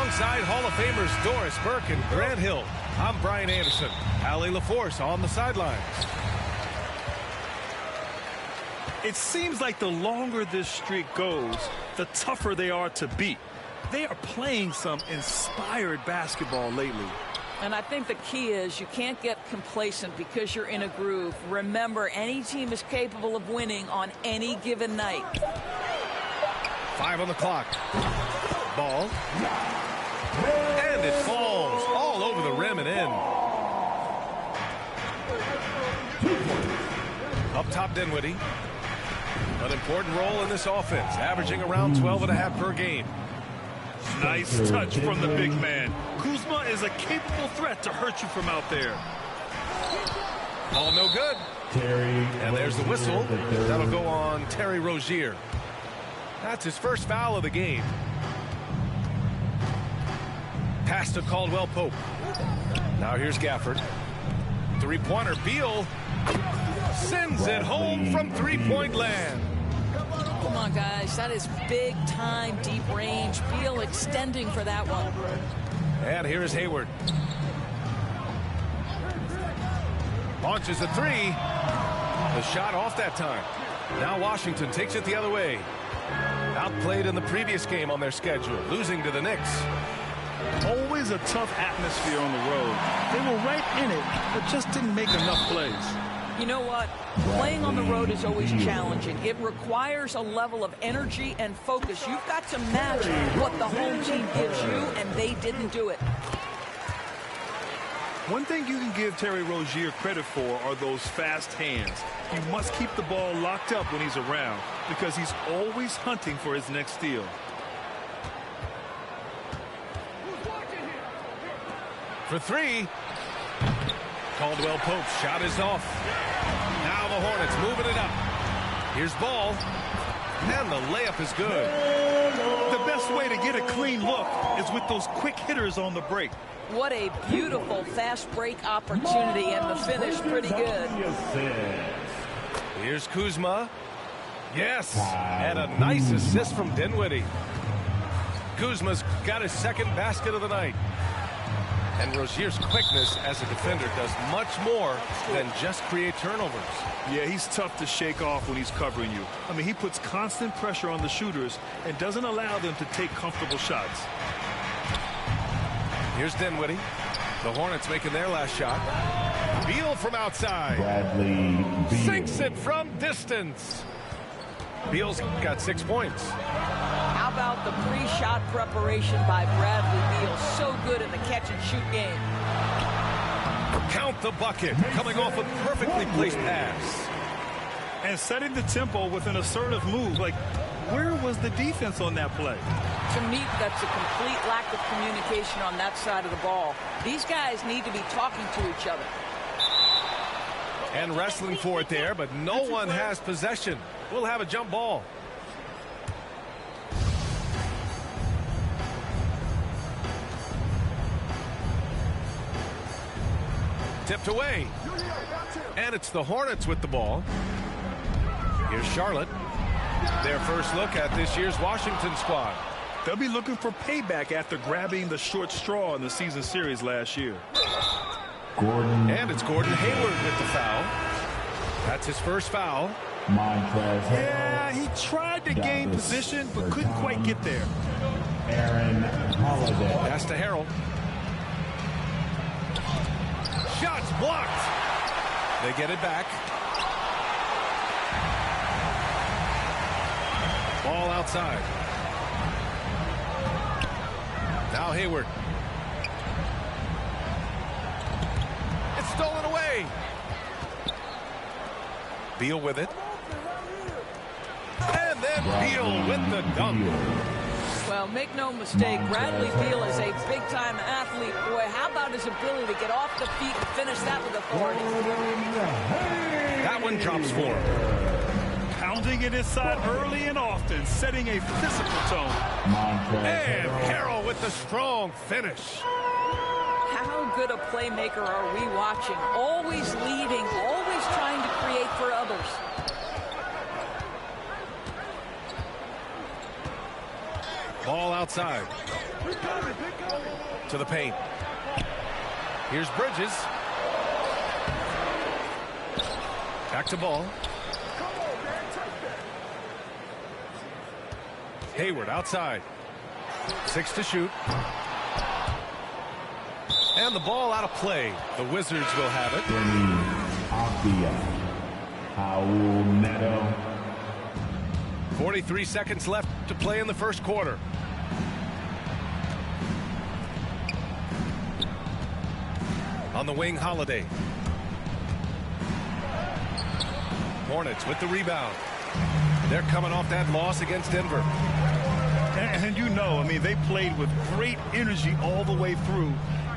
Alongside Hall of Famers Doris Burke and Grant Hill, I'm Brian Anderson. Allie LaForce on the sidelines. It seems like the longer this streak goes, the tougher they are to beat. They are playing some inspired basketball lately. And I think the key is you can't get complacent because you're in a groove. Remember, any team is capable of winning on any given night. 5 on the clock. Ball. And it falls all over the rim and in. Up top, Dinwiddie. An important role in this offense, averaging around 12.5 per game. Nice touch from the big man. Kuzma is a capable threat to hurt you from out there. Ball no good. And there's the whistle. That'll go on Terry Rozier. That's his first foul of the game. Pass to Caldwell Pope. Now here's Gafford. Three-pointer. Beal sends it home from three-point land. Come on, guys. That is big-time deep range. Beal extending for that one. And here's Hayward. Launches a three. The shot off that time. Now Washington takes it the other way. Outplayed in the previous game on their schedule, losing to the Knicks. Always a tough atmosphere on the road. They were right in it, but just didn't make enough plays. You know what? Playing on the road is always challenging. It requires a level of energy and focus. You've got to match what the home team gives you, and they didn't do it. One thing you can give Terry Rozier credit for are those fast hands. You must keep the ball locked up when he's around because he's always hunting for his next steal. For three. Caldwell Pope's shot is off. Now the Hornets moving it up. Here's Ball. And the layup is good. The best way to get a clean look is with those quick hitters on the break. What a beautiful fast break opportunity, and the finish pretty good. Here's Kuzma. Yes, and a nice assist from Dinwiddie. Kuzma's got his second basket of the night. And Rozier's quickness as a defender does much more than just create turnovers. Yeah, he's tough to shake off when he's covering you. I mean, he puts constant pressure on the shooters and doesn't allow them to take comfortable shots. Here's Dinwiddie. The Hornets making their last shot. Beal from outside. Sinks it from distance. Beal's got 6 points. How about the pre-shot preparation by Bradley Beal? So good in the catch-and-shoot game. Count the bucket. Coming off a perfectly placed pass. And setting the tempo with an assertive move. Like, where was the defense on that play? To me, that's a complete lack of communication on that side of the ball. These guys need to be talking to each other. And wrestling for it there, but no one has possession. We'll have a jump ball. Tipped away. And it's the Hornets with the ball. Here's Charlotte. Their first look at this year's Washington squad. They'll be looking for payback after grabbing the short straw in the season series last year. And it's Gordon Hayward with the foul. That's his first foul. Yeah, he tried to gain position, but couldn't quite get there. Pass to Harrell. Shots blocked. They get it back. Ball outside. Now Hayward. It's stolen away. Beal with it. And then Beal with the dunk. Well, make no mistake, Bradley Beal is a big-time athlete. Boy, how about his ability to get off the feet and finish that with authority? That one drops for him. Pounding it inside early and often, setting a physical tone. And Harrell with the strong finish. How good a playmaker are we watching? Always leading, always trying to create for others. Ball outside. To the paint. Here's Bridges. Back to ball. Hayward outside. 6 to shoot. And the ball out of play. The Wizards will have it. 43 seconds left to play in the first quarter. On the wing, Holiday. Hornets with the rebound. They're coming off that loss against Denver. And you know, I mean, they played with great energy all the way through.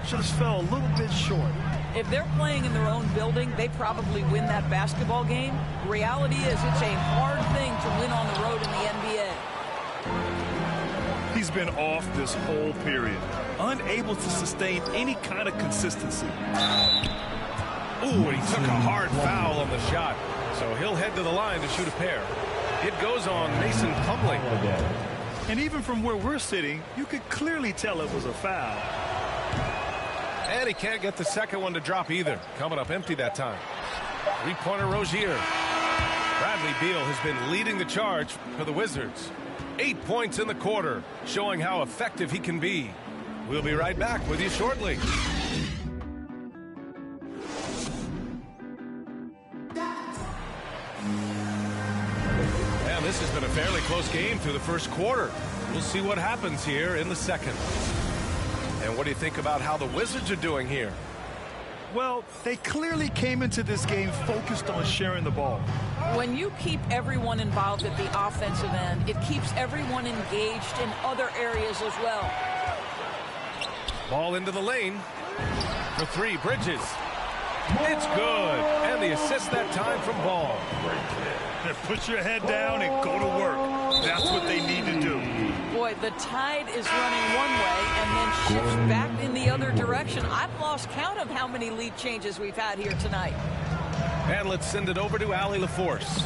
Just fell a little bit short. If they're playing in their own building, they probably win that basketball game. Reality is it's a hard thing to win on the road in the NBA. He's been off this whole period, unable to sustain any kind of consistency. Ooh, and he took a hard foul on the shot. So he'll head to the line to shoot a pair. It goes on Mason Plumlee. And even from where we're sitting, you could clearly tell it was a foul. And he can't get the second one to drop either. Coming up empty that time. Three-pointer Rozier. Bradley Beal has been leading the charge for the Wizards. 8 points in the quarter, showing how effective he can be. We'll be right back with you shortly. And this has been a fairly close game through the first quarter. We'll see what happens here in the second. And what do you think about how the Wizards are doing here? Well, they clearly came into this game focused on sharing the ball. When you keep everyone involved at the offensive end, it keeps everyone engaged in other areas as well. Ball into the lane. For three, Bridges. It's good. And the assist that time from Ball. Put your head down and go to work. That's what they need to do. Boy, the tide is running one way and then shifts back in the other direction. I've lost count of how many lead changes we've had here tonight. And let's send it over to Allie LaForce.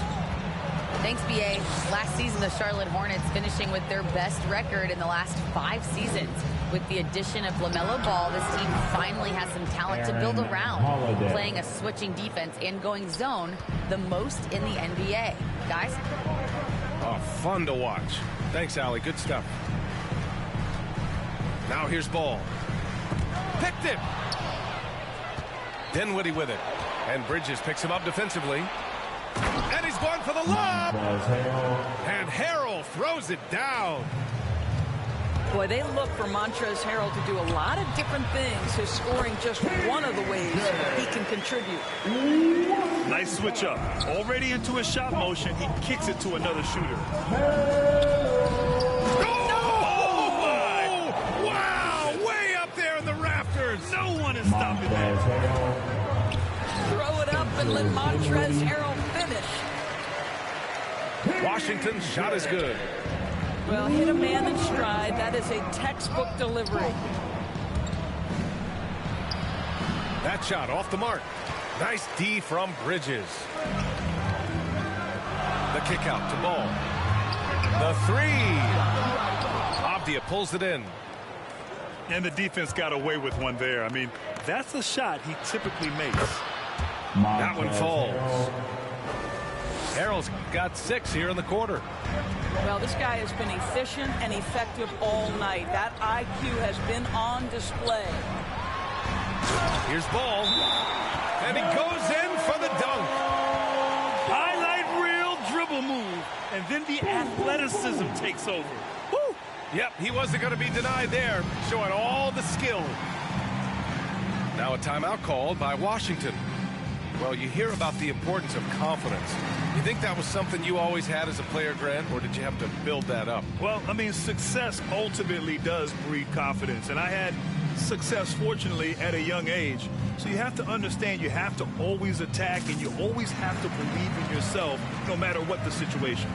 Thanks, B.A. Last season, the Charlotte Hornets finishing with their best record in the last 5 seasons. With the addition of LaMelo Ball, this team finally has some talent to build around, playing a switching defense and going zone the most in the NBA. Guys? Oh, fun to watch. Thanks, Allie. Good stuff. Now here's Ball. Picked it. Dinwiddie with it. And Bridges picks him up defensively. And he's going for the lob. And Harrell throws it down. Boy, they look for Montrezl Harrell to do a lot of different things. His scoring just one of the ways he can contribute. Nice switch up. Already into a shot motion, he kicks it to another shooter. Oh, my! Wow! Way up there in the rafters. No one is stopping that. Throw it up and let Montrezl Harrell finish. Washington's shot is good. Well, hit a man in stride. That is a textbook delivery. That shot off the mark. Nice D from Bridges. The kick out to Ball. The three. Avdia pulls it in. And the defense got away with one there. I mean, that's a shot he typically makes. That one falls. Harrell's got 6 here in the quarter. Well, this guy has been efficient and effective all night. That IQ has been on display. Here's Ball. And he goes in for the dunk. Highlight reel dribble move. And then the athleticism takes over. Woo! Yep, he wasn't going to be denied there. Showing all the skill. Now a timeout called by Washington. Well, you hear about the importance of confidence. You think that was something you always had as a player, Grant, or did you have to build that up? Well, I mean, success ultimately does breed confidence. And I had success, fortunately, at a young age. So you have to understand you have to always attack and you always have to believe in yourself no matter what the situation.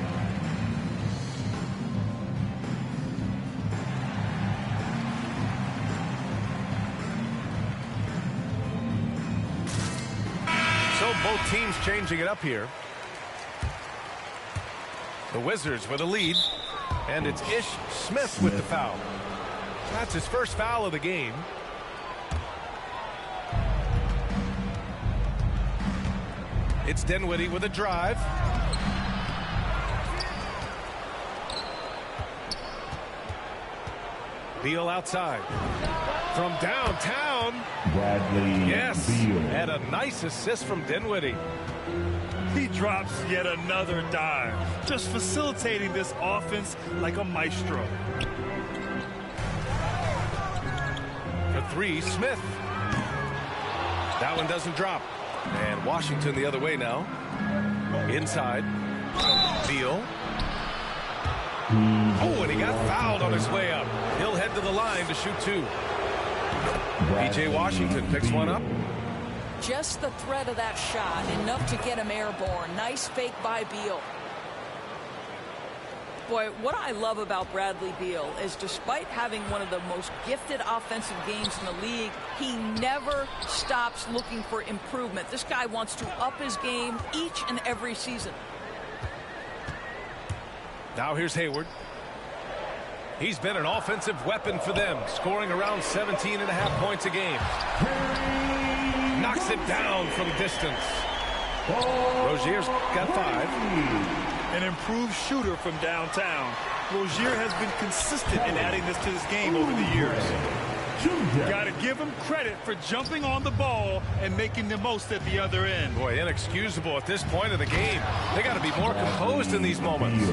So both teams changing it up here. The Wizards with a lead, and it's Ish Smith with the foul. That's his first foul of the game. It's Dinwiddie with a drive. Beal outside. From downtown. Bradley Yes. Beal. And a nice assist from Dinwiddie. He drops yet another dime, just facilitating this offense like a maestro. For three, Smith. That one doesn't drop. And Washington the other way now. Inside. Beal. Oh, and he got fouled on his way up. He'll head to the line to shoot two. P.J. Washington picks one up. Just the threat of that shot, enough to get him airborne. Nice fake by Beal. Boy, what I love about Bradley Beal is despite having one of the most gifted offensive games in the league, he never stops looking for improvement. This guy wants to up his game each and every season. Now here's Hayward. He's been an offensive weapon for them, scoring around 17.5 points a game. Knocks it down from distance. Rozier's got 5. An improved shooter from downtown. Rozier has been consistent in adding this to his game over the years. Got to give him credit for jumping on the ball and making the most at the other end. Boy, inexcusable at this point of the game. They got to be more composed in these moments.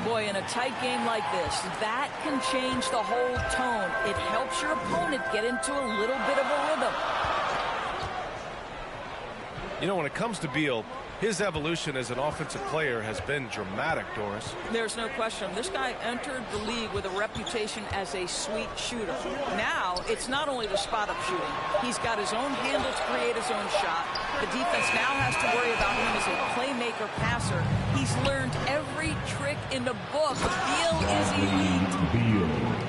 Boy, in a tight game like this, that can change the whole tone. It helps your opponent get into a little bit of a rhythm. You know, when it comes to Beal, his evolution as an offensive player has been dramatic, Doris. There's no question. This guy entered the league with a reputation as a sweet shooter. Now, it's not only the spot-up shooting. He's got his own handle to create his own shot. The defense now has to worry about him as a playmaker passer. He's learned every trick in the book. Beal is elite. Beal.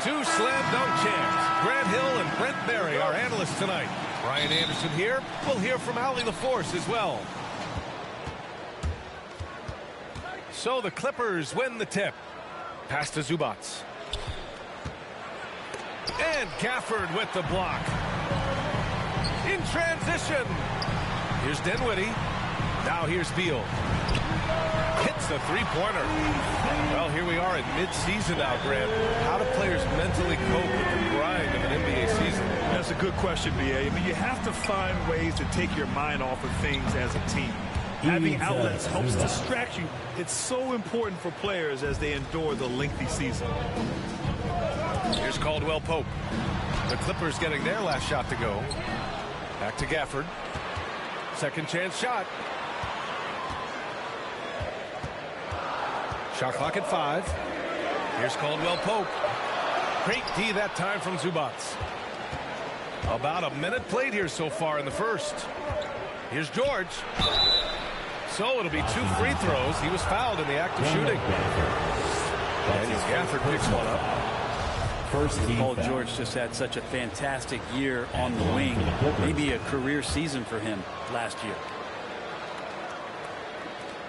Two slam dunk champs. Grant Hill and Brent Berry, our analysts tonight. Brian Anderson here. We'll hear from Allie LaForce as well. So the Clippers win the tip. Pass to Zubac. And Gafford with the block. In transition. Here's Dinwiddie. Now here's Beal. Hits the three-pointer. Well, here we are in mid-season now, Grant. How do players mentally cope with the grind of an NBA season? That's a good question, B.A. I mean, you have to find ways to take your mind off of things as a team. Having outlets helps distract you. It's so important for players as they endure the lengthy season. Here's Caldwell Pope. The Clippers getting their last shot to go. Back to Gafford. Second chance shot. Shot clock at 5. Here's Caldwell Pope. Great D that time from Zubac. About a minute played here so far in the first. Here's George. So it'll be 2 free throws. He was fouled in the act of shooting. Daniel Gafford picks one up. Paul George just had such a fantastic year on the wing. Maybe a career season for him last year.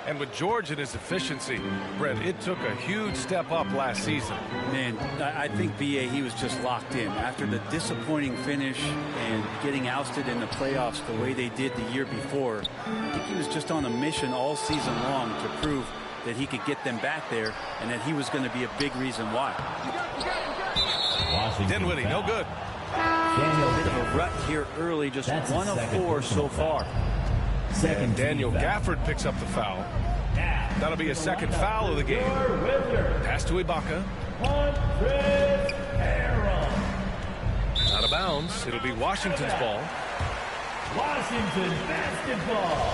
And with George and his efficiency, Brent, it took a huge step up last season. Man, I think B.A. he was just locked in. After the disappointing finish and getting ousted in the playoffs the way they did the year before, I think he was just on a mission all season long to prove that he could get them back there and that he was going to be a big reason why. Dinwiddie, no good. A bit of a rut here early, just 1 of 4 so far. And Daniel Gafford picks up the foul. That'll be a second foul of the game. Pass to Ibaka. Out of bounds. It'll be Washington's ball. Washington basketball.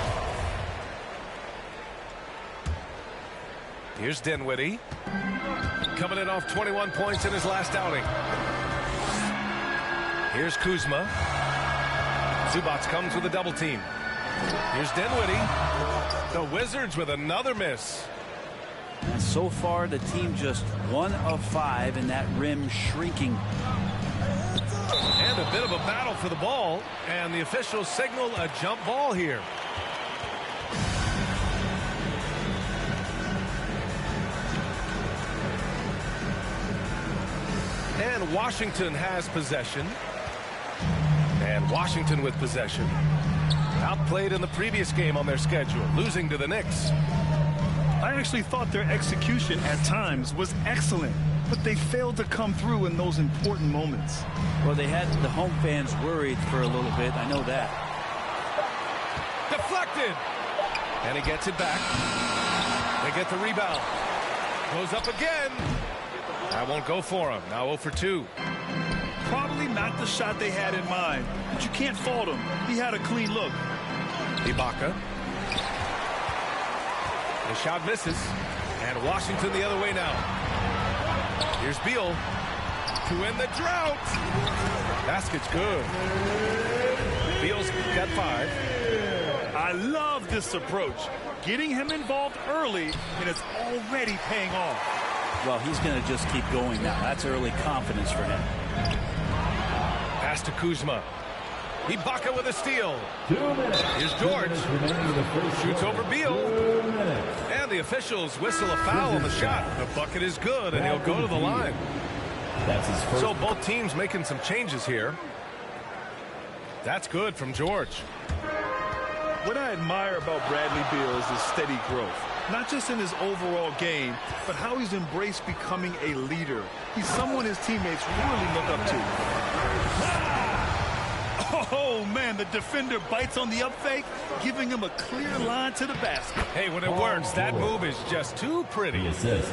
Here's Dinwiddie. Coming in off 21 points in his last outing. Here's Kuzma. Zubac comes with a double team. Here's Dinwiddie. The Wizards with another miss. And so far, the team just 1 of 5, and that rim shrinking. And a bit of a battle for the ball, and the officials signal a jump ball here. And Washington has possession. And Washington with possession. Outplayed in the previous game on their schedule, losing to the Knicks. I actually thought their execution at times was excellent, but they failed to come through in those important moments. Well, they had the home fans worried for a little bit. I know that. Deflected. And he gets it back. They get the rebound. Goes up again. That won't go for him. Now 0 for 2. Probably not the shot they had in mind, but you can't fault him. He had a clean look. Ibaka. The shot misses. And Washington the other way now. Here's Beal to end the drought. Basket's good. Beal's got 5. I love this approach. Getting him involved early, and it's already paying off. Well, he's going to just keep going now. That's early confidence for him. Pass to Kuzma. Ibaka with a steal. Here's George. Shoots over Beal. And the officials whistle a foul on the shot. The bucket is good, and he'll go to the line. So both teams making some changes here. That's good from George. What I admire about Bradley Beal is his steady growth. Not just in his overall game, but how he's embraced becoming a leader. He's someone his teammates really look up to. Oh, man, the defender bites on the up fake, giving him a clear line to the basket. Hey, when it works, that move is just too pretty. Assist.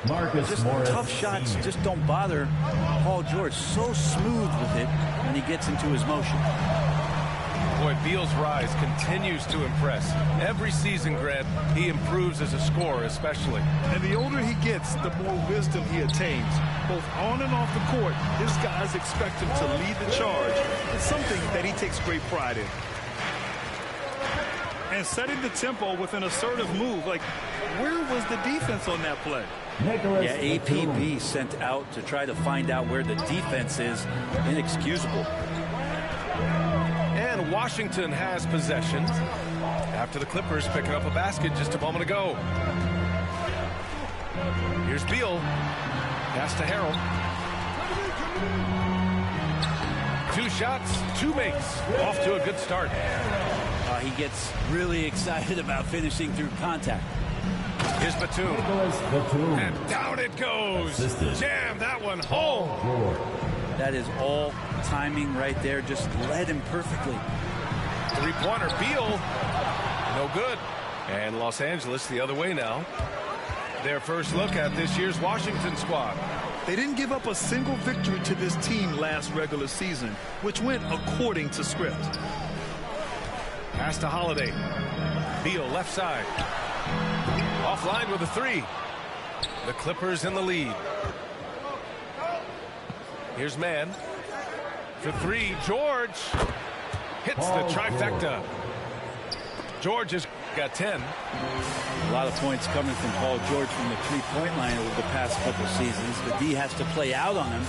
Marcus Just Morris, tough shots senior. just don't bother Paul George. So smooth with it when he gets into his motion. Boy, Beal's rise continues to impress. Every season, Grant, he improves as a scorer, especially. And the older he gets, the more wisdom he attains. Both on and off the court, his guys expect him to lead the charge. It's something that he takes great pride in. And setting the tempo with an assertive move. Like, where was the defense on that play? Nicholas Yeah, APB sent out to try to find out where the defense is. Inexcusable. And Washington has possession after the Clippers picking up a basket just a moment ago. Here's Beal. Pass to Harrell. 2 shots, 2 makes. Off to a good start. He gets really excited about finishing through contact. Here's Batum. Nicholas Batum. And down it goes. Assisted. Jam that one home. George. That is all timing right there just led him perfectly. Three-pointer, Beal, no good. And Los Angeles the other way now. Their first look at this year's Washington squad. They didn't give up a single victory to this team last regular season, which went according to script. Pass to Holiday. Beal left side. Offline with a three. The Clippers in the lead. Here's Mann. For three, George hits the trifecta. George has got 10. A lot of points coming from Paul George from the three-point line over the past couple seasons. The D has to play out on him,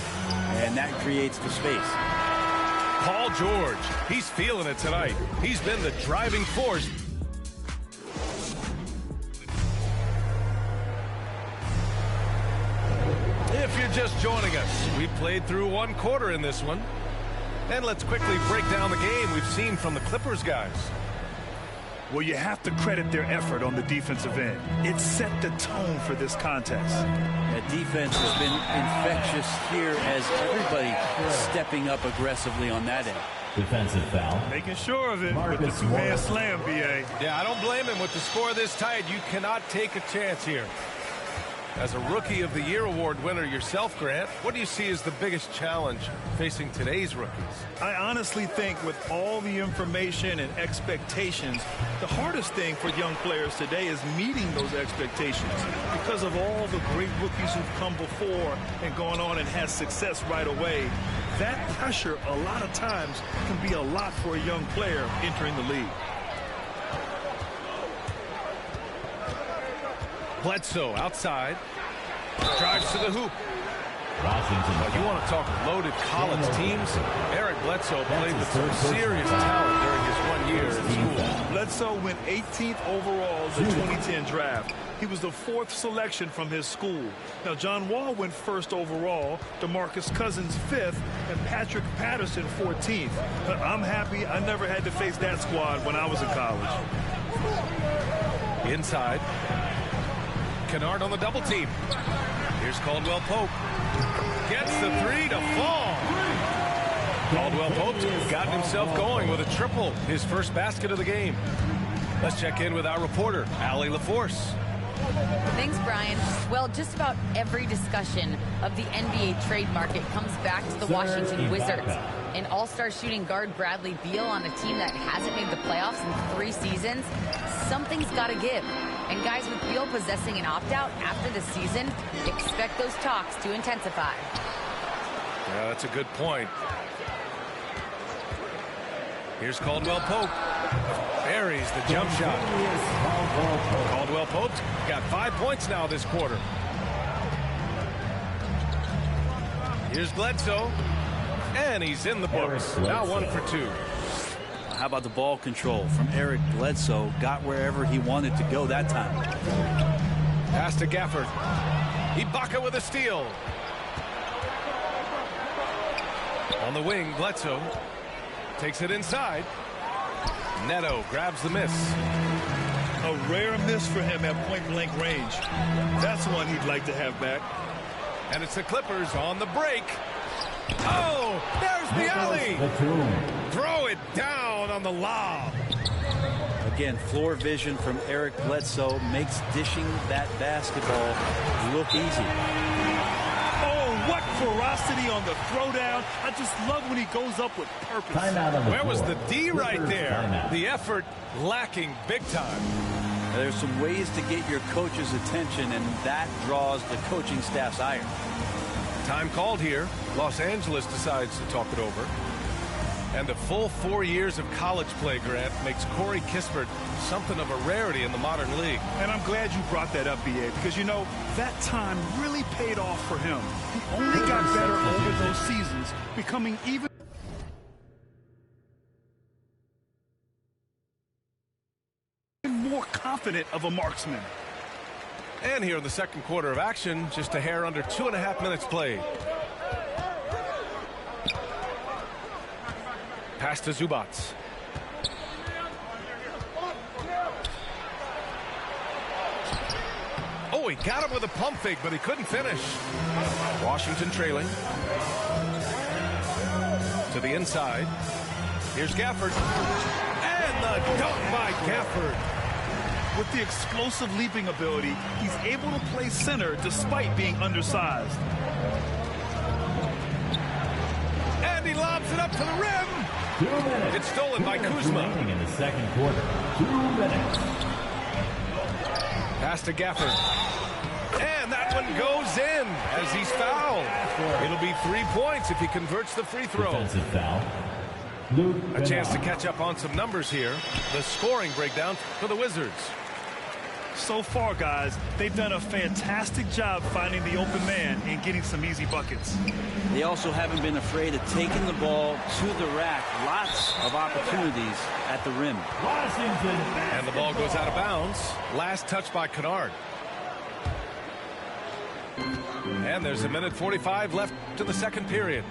and that creates the space. Paul George, he's feeling it tonight. He's been the driving force. If you're just joining us, we played through one quarter in this one. And let's quickly break down the game we've seen from the Clippers guys. Well, you have to credit their effort on the defensive end. It set the tone for this contest. That defense has been infectious here as everybody stepping up aggressively on that end. Defensive foul. Making sure of it Marcus with the two-man Morris. slam, B.A. Yeah, I don't blame him with the score this tight. You cannot take a chance here. As a Rookie of the Year award winner yourself, Grant, what do you see as the biggest challenge facing today's rookies? I honestly think with all the information and expectations, the hardest thing for young players today is meeting those expectations because of all the great rookies who've come before and gone on and had success right away. That pressure a lot of times can be a lot for a young player entering the league. Bledsoe outside. Drives to the hoop. Washington. You want to talk loaded college teams? Eric Bledsoe played with some serious talent during his 1 year in school. Bledsoe went 18th overall in the 2010 draft. He was the 4th selection from his school. Now, John Wall went 1st overall, DeMarcus Cousins 5th, and Patrick Patterson 14th. But I'm happy I never had to face that squad when I was in college. Inside. Kennard on the double team. Here's Caldwell Pope. Gets the three to fall. Caldwell Pope's gotten himself going with a triple, his first basket of the game. Let's check in with our reporter, Allie LaForce. Thanks, Brian. Well, just about every discussion of the NBA trade market comes back to the Washington Wizards. An all-star shooting guard Bradley Beal on a team that hasn't made the playoffs in 3 seasons. Something's got to give. And guys, with Beal possessing an opt-out after the season, expect those talks to intensify. Yeah, that's a good point. Here's Caldwell Pope. Buries the jump shot. Caldwell Pope's got 5 points now this quarter. Here's Bledsoe. And he's in the books. Now 1 for 2. How about the ball control from Eric Bledsoe? Got wherever he wanted to go that time. Pass to Gafford. Ibaka with a steal. On the wing, Bledsoe takes it inside. Neto grabs the miss. A rare miss for him at point-blank range. That's one he'd like to have back. And it's the Clippers on the break. Oh, there's the alley. Throw it down on the lob. Again, floor vision from Eric Bledsoe makes dishing that basketball look easy. Oh, what ferocity on the throwdown. I just love when he goes up with purpose. Where was the D right there? The effort lacking big time. There's some ways to get your coach's attention, and that draws the coaching staff's ire. Time called here. Los Angeles decides to talk it over. And the full 4 years of college play, Grant, makes Corey Kispert something of a rarity in the modern league. And I'm glad you brought that up, B.A., because, you know, that time really paid off for him. He only got better over those seasons, becoming even more confident of a marksman. And here in the second quarter of action, just a hair under 2.5 minutes played. Pass to Zubac. Oh, he got him with a pump fake, but he couldn't finish. Washington trailing. To the inside. Here's Gafford. And the dunk by Gafford. With the explosive leaping ability, he's able to play center despite being undersized. And he lobs it up to the rim. 2 minutes. It's stolen by Kuzma. Remaining in the second quarter. 2 minutes. Pass to Gafford. And that one goes in as he's fouled. It'll be 3 points if he converts the free throw. Defensive foul. A chance to catch up on some numbers here. The scoring breakdown for the Wizards. So far, guys, they've done a fantastic job finding the open man and getting some easy buckets. They also haven't been afraid of taking the ball to the rack. Lots of opportunities at the rim. Washington. And the ball goes out of bounds. Last touch by Kennard. And there's 1:45 left to the second period.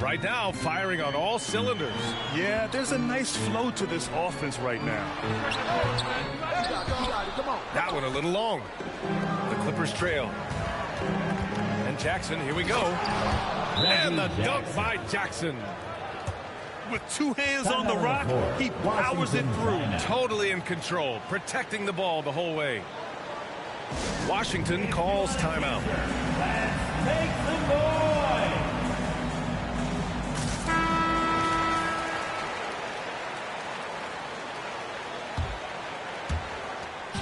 Right now, firing on all cylinders. Yeah, there's a nice flow to this offense right now. That one a little long. The Clippers trail. And Jackson, here we go. And the dunk by Jackson. With 2 hands on the rock, he powers it through. Totally in control, protecting the ball the whole way. Washington calls timeout. Take the boy.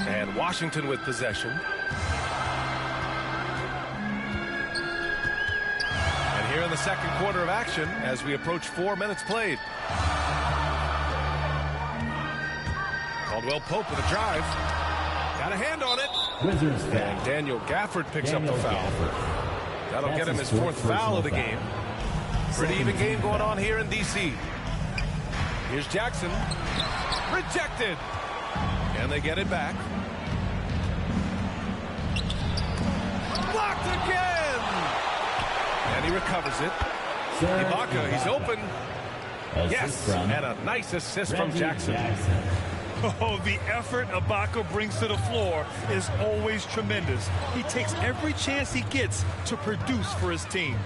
And Washington with possession. And here in the second quarter of action as we approach 4 minutes played. Caldwell Pope with a drive. Got a hand on it. Wizards foul. And Daniel Gafford picks up the foul. That'll get him his 4th foul of the game. Pretty even game going on here in D.C. Here's Jackson. Rejected. And they get it back. Blocked again. And he recovers it. Ibaka, he's open. Yes, and a nice assist from Jackson. Oh, the effort Ibaka brings to the floor is always tremendous. He takes every chance he gets to produce for his team.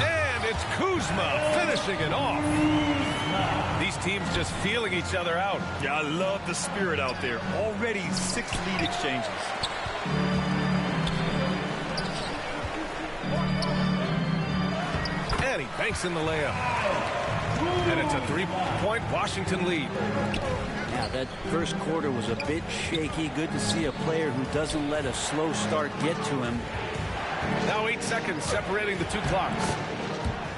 And it's Kuzma finishing it off. These teams just feeling each other out. Yeah, I love the spirit out there. Already 6 lead exchanges. And he banks in the layup. And it's a 3-point Washington lead. Yeah, that first quarter was a bit shaky. Good to see a player who doesn't let a slow start get to him. Now 8 seconds separating the 2 clocks.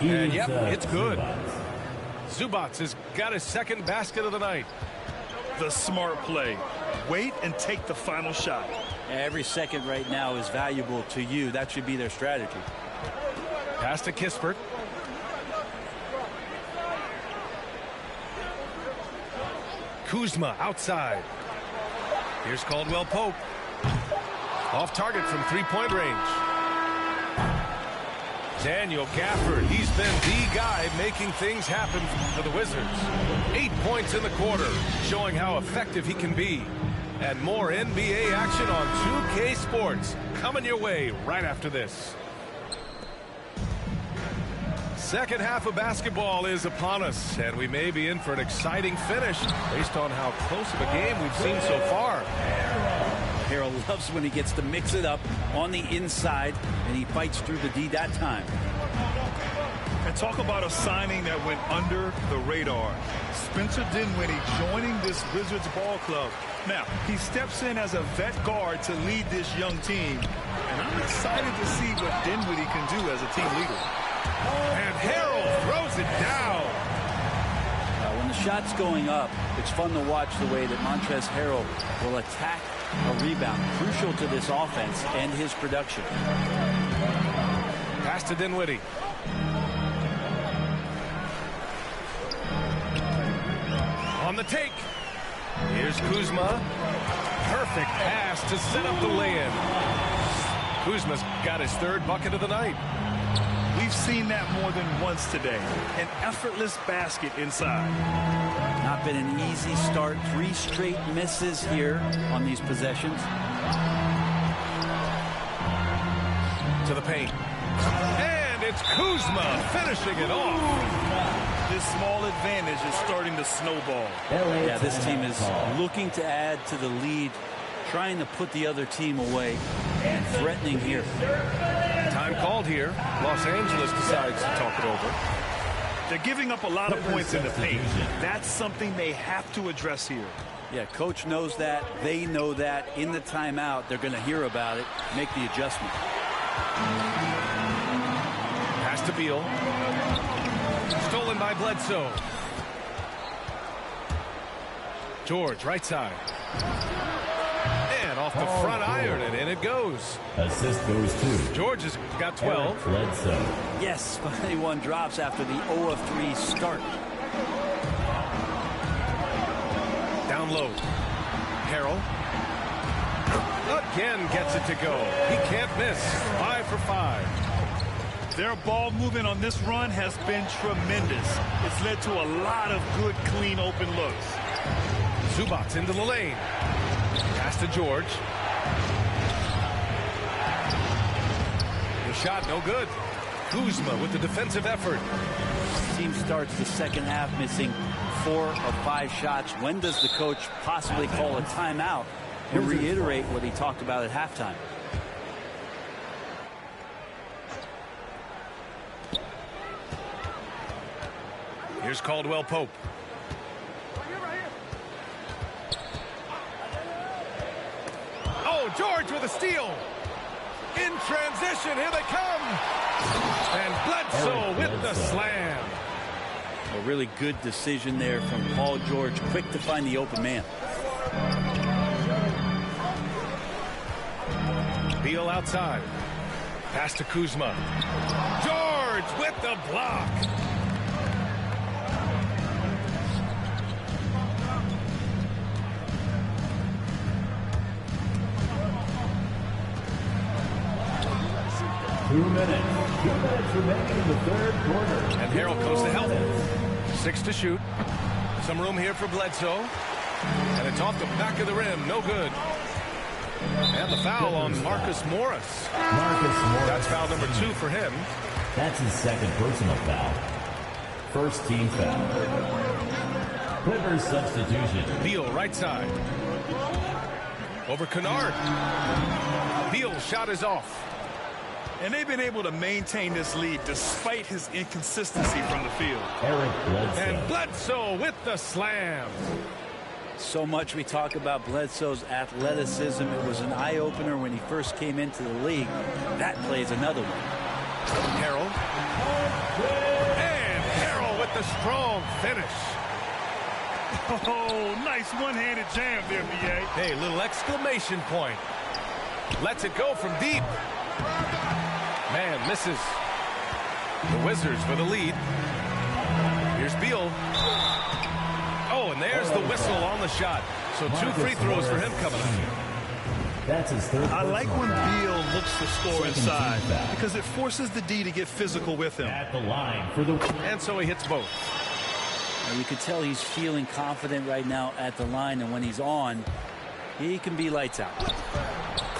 And yep, it's good. Zubats has got his 2nd basket of the night. The smart play. Wait and take the final shot. Every second right now is valuable to you. That should be their strategy. Pass to Kispert. Kuzma outside. Here's Caldwell Pope. Off target from 3-point range. Daniel Gafford, he's been the guy making things happen for the Wizards. 8 points in the quarter, showing how effective he can be. And more NBA action on 2K Sports coming your way right after this. Second half of basketball is upon us, and we may be in for an exciting finish based on how close of a game we've seen so far. Harrell loves when he gets to mix it up on the inside, and he fights through the D that time. And talk about a signing that went under the radar. Spencer Dinwiddie joining this Wizards ball club. Now, he steps in as a vet guard to lead this young team. And I'm excited to see what Dinwiddie can do as a team leader. And Harrell throws it down. When the shot's going up, it's fun to watch the way that Montrezl Harrell will attack a rebound. Crucial to this offense and his production. Pass to Dinwiddie. On the take. Here's Kuzma. Perfect pass to set up the lay-in. Kuzma's got his 3rd bucket of the night. We've seen that more than once today. An effortless basket inside. Not been an easy start. 3 straight misses here on these possessions. To the paint. And it's Kuzma finishing it off. This small advantage is starting to snowball. Yeah, this team is looking to add to the lead, trying to put the other team away, and threatening here. Time called here. Los Angeles decides to talk it over. They're giving up a lot of points in the paint. That's something they have to address here. Yeah, coach knows that. They know that. In the timeout, they're going to hear about it, make the adjustment. Pass to Beal. Stolen by Bledsoe. George, right side. And off the front iron, and in it goes. Assist goes to George has got 12. Bledsoe. Yes, finally one drops after the 0 of 3 start. Down low. Harrell. Again gets it to go. He can't miss. 5 for 5. Their ball movement on this run has been tremendous. It's led to a lot of good, clean, open looks. Zubats into the lane. Pass to George. The shot no good. Kuzma with the defensive effort. Team starts the second half missing 4 of 5 shots. When does the coach possibly call a timeout and reiterate what he talked about at halftime? Here's Caldwell Pope. Oh, George with a steal. In transition, here they come. And Bledsoe with the slam. A really good decision there from Paul George, quick to find the open man. Beal outside. Pass to Kuzma. George with the block. Two minutes remaining in the third quarter. And Harrell comes to help. 6 to shoot. Some room here for Bledsoe. And it's off the back of the rim. No good. And the foul on Marcus Morris. That's foul number 2 for him. That's his second personal foul. First team foul. Clippers substitution. Beal right side. Over Kennard. Beal's shot is off. And they've been able to maintain this lead despite his inconsistency from the field. Eric Bledsoe. And Bledsoe with the slam. So much we talk about Bledsoe's athleticism. It was an eye-opener when he first came into the league. That plays another one. Harrell. And Harrell with the strong finish. Oh, nice one-handed jam there, B.A. Hey, little exclamation point. Lets it go from deep. Man misses. The Wizards for the lead. Here's Beal. Oh, and there's the whistle on the shot. So 2 free throws for him coming up. That's his third. I like when foul. Beal looks to score inside because it forces the D to get physical with him. At the line for the. And so he hits both. And you can tell he's feeling confident right now at the line, and when he's on, he can be lights out.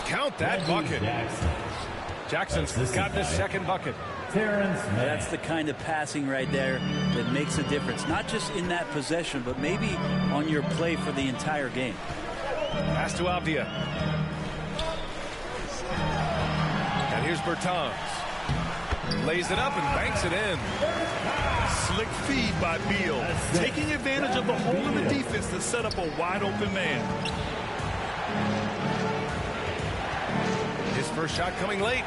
Count that bucket. Jackson's got this second bucket. That's the kind of passing right there that makes a difference, not just in that possession, but maybe on your play for the entire game. Pass to Avdia. And here's Bertans. Lays it up and banks it in. Slick feed by Beal, taking advantage of the hole in the defense to set up a wide open man. His first shot coming late.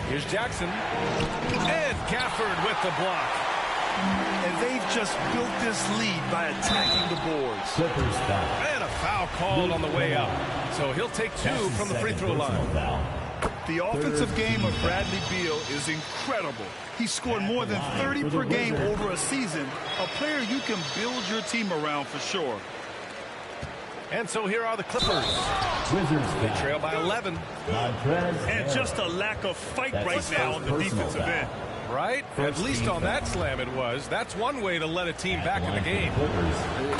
Here's Jackson. And Gafford with the block. And they've just built this lead by attacking the boards. Clippers foul. And a foul called on the way up. So he'll take 2 from the free throw line. The offensive game of Bradley Beal is incredible. He scored more than 30 per game over a season. A player you can build your team around for sure. And so here are the Clippers. Wizards They trail by 11. And just a lack of fight right now on the defensive end. Right? At least on that slam it was. That's one way to let a team back in the game.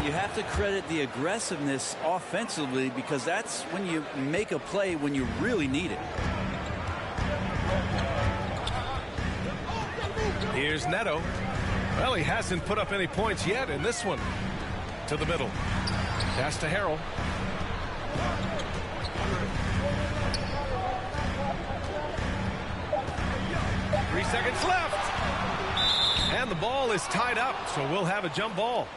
You have to credit the aggressiveness offensively, because that's when you make a play when you really need it. Here's Neto. Well, he hasn't put up any points yet in this one. To the middle. Pass to Harrell. Three seconds left. And the ball is tied up, so we'll have a jump ball.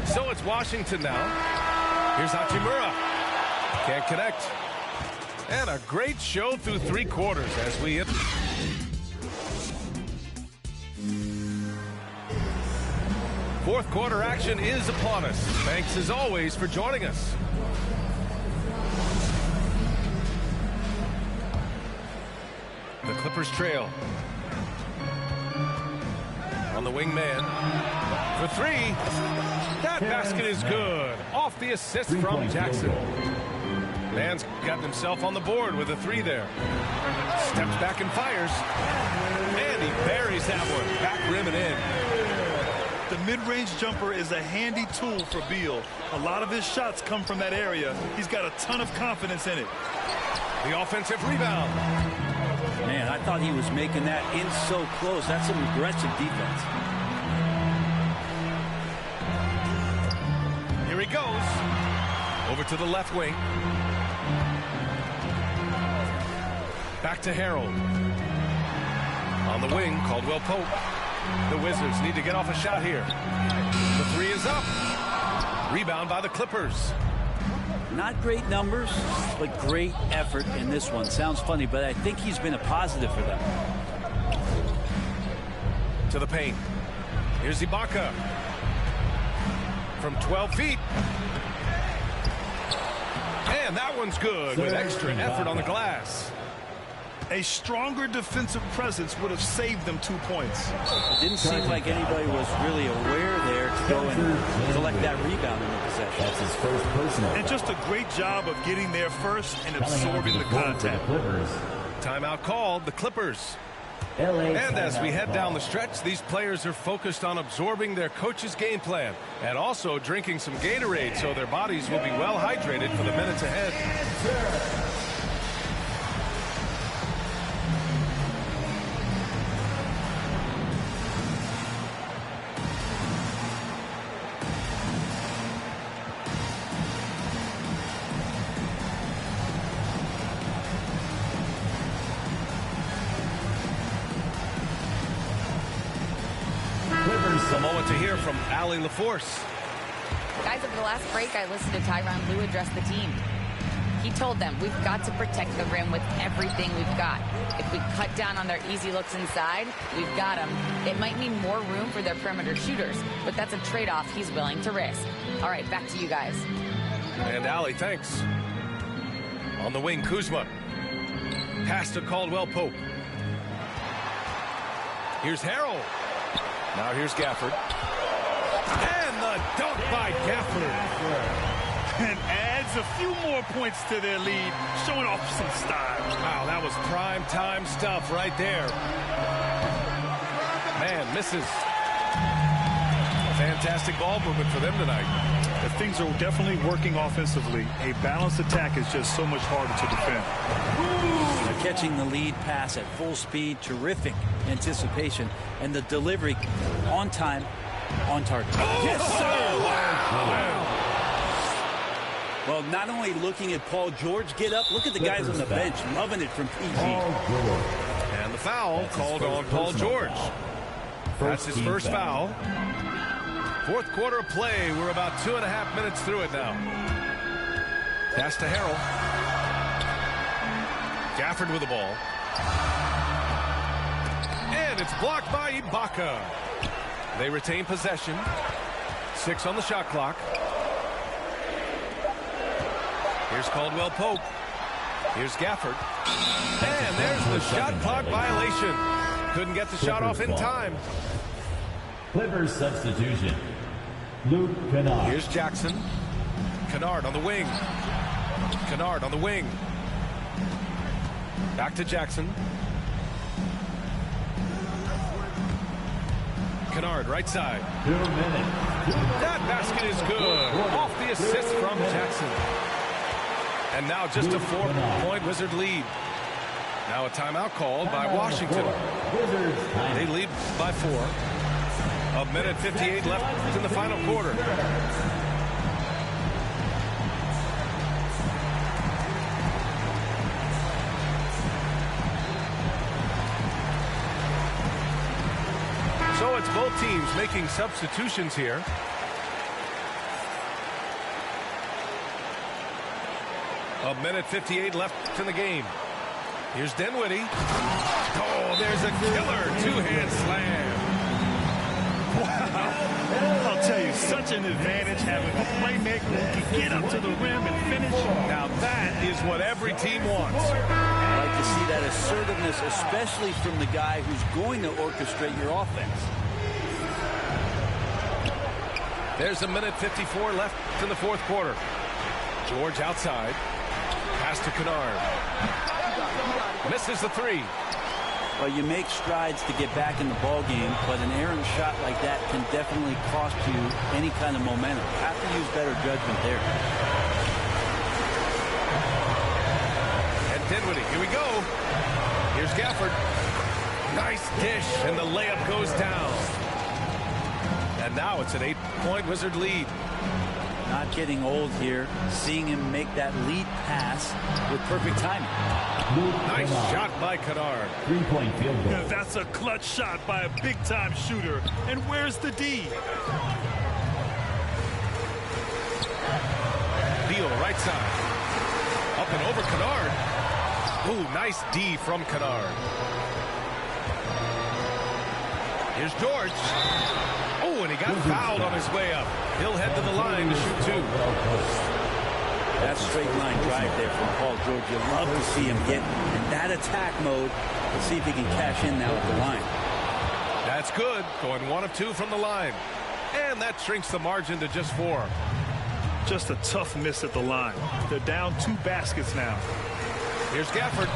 So it's Washington now. Here's Hachimura. Can't connect. And a great show through 3 quarters as we hit. Fourth quarter action is upon us. Thanks as always for joining us. The Clippers trail. On the wing man. For 3. That basket is good. Off the assist from Jackson. Man's gotten himself on the board with a 3 there. Steps back and fires. And he buries that one. Back rim and in. The mid-range jumper is a handy tool for Beal. A lot of his shots come from that area. He's got a ton of confidence in it. The offensive rebound. Man, I thought he was making that in so close. That's some aggressive defense. Here he goes. Over to the left wing. Back to Harold. On the wing, Caldwell Pope. The Wizards need to get off a shot here. The 3 is up. Rebound by the Clippers. Not great numbers, but great effort in this one. Sounds funny, but I think he's been a positive for them. To the paint. Here's Ibaka. From 12 feet. And that one's good with extra effort on the glass. A stronger defensive presence would have saved them 2 points. It didn't seem like anybody was really aware there to go and collect that rebound in the possession. That's his first personal. And just a great job of getting there first and absorbing the contact. Timeout called, the Clippers. And as we head down the stretch, these players are focused on absorbing their coach's game plan and also drinking some Gatorade so their bodies will be well hydrated for the minutes ahead. A moment to hear from Allie LaForce. Guys, over the last break, I listened to Tyronn Lue address the team. He told them, we've got to protect the rim with everything we've got. If we cut down on their easy looks inside, we've got them. It might mean more room for their perimeter shooters, but that's a trade-off he's willing to risk. All right, back to you guys. And Allie, thanks. On the wing, Kuzma. Pass to Caldwell Pope. Here's Harrell. Now here's Gafford. And the dunk by Gafford. And adds a few more points to their lead, showing off some style. Wow, that was prime time stuff right there. Man, misses. Fantastic ball movement for them tonight. If things are definitely working offensively, a balanced attack is just so much harder to defend. They're catching the lead pass at full speed, terrific anticipation, and the delivery on time, on target. Oh, yes, sir! Wow. Well, not only looking at Paul George get up, look at the guys on the bench loving it from PG. And the foul called on Paul George. That's his first foul. Fourth quarter of play. We're about 2.5 minutes through it now. Pass to Harrell. Gafford with the ball. And it's blocked by Ibaka. They retain possession. 6 on the shot clock. Here's Caldwell Pope. Here's Gafford. And there's the shot clock violation. Couldn't get the shot off in time. Clippers substitution. Luke Kennard. Here's Jackson. Kennard on the wing. Kennard on the wing. Back to Jackson. Kennard, right side. 2 minutes. That basket is good. Off the assist from Jackson. And now just a 4-point Wizard lead. Now a timeout called by Washington. They lead by 4. 1:58 left in the final quarter. So it's both teams making substitutions here. A 1:58 left in the game. Here's Dinwiddie. Oh, there's a killer two-hand slam. Wow. I'll tell you, such an advantage having a playmaker who can get up to the rim and finish. Now that is what every team wants. I like to see that assertiveness, especially from the guy who's going to orchestrate your offense. There's a 1:54 left in the fourth quarter. George outside. Pass to Kennard. Misses the three. Well, you make strides to get back in the ball game, but an errant shot like that can definitely cost you any kind of momentum. You have to use better judgment there. And Dinwiddie, here we go. Here's Gafford. Nice dish, and the layup goes down. And now it's an 8-point Wizard lead. Not getting old here. Seeing him make that lead pass with perfect timing. Nice shot by Kennard. 3-point field goal. Yeah, that's a clutch shot by a big-time shooter. And where's the D? Beal, right side. Up and over Kennard. Ooh, nice D from Kennard. Here's George. Oh, and he got fouled on his way up. He'll head to the line to shoot 2. That straight line drive there from Paul George. You love to see him get in that attack mode. Let's see if he can cash in now at the line. That's good. Going 1 of 2 from the line. And that shrinks the margin to just 4. Just a tough miss at the line. They're down 2 baskets now. Here's Gafford.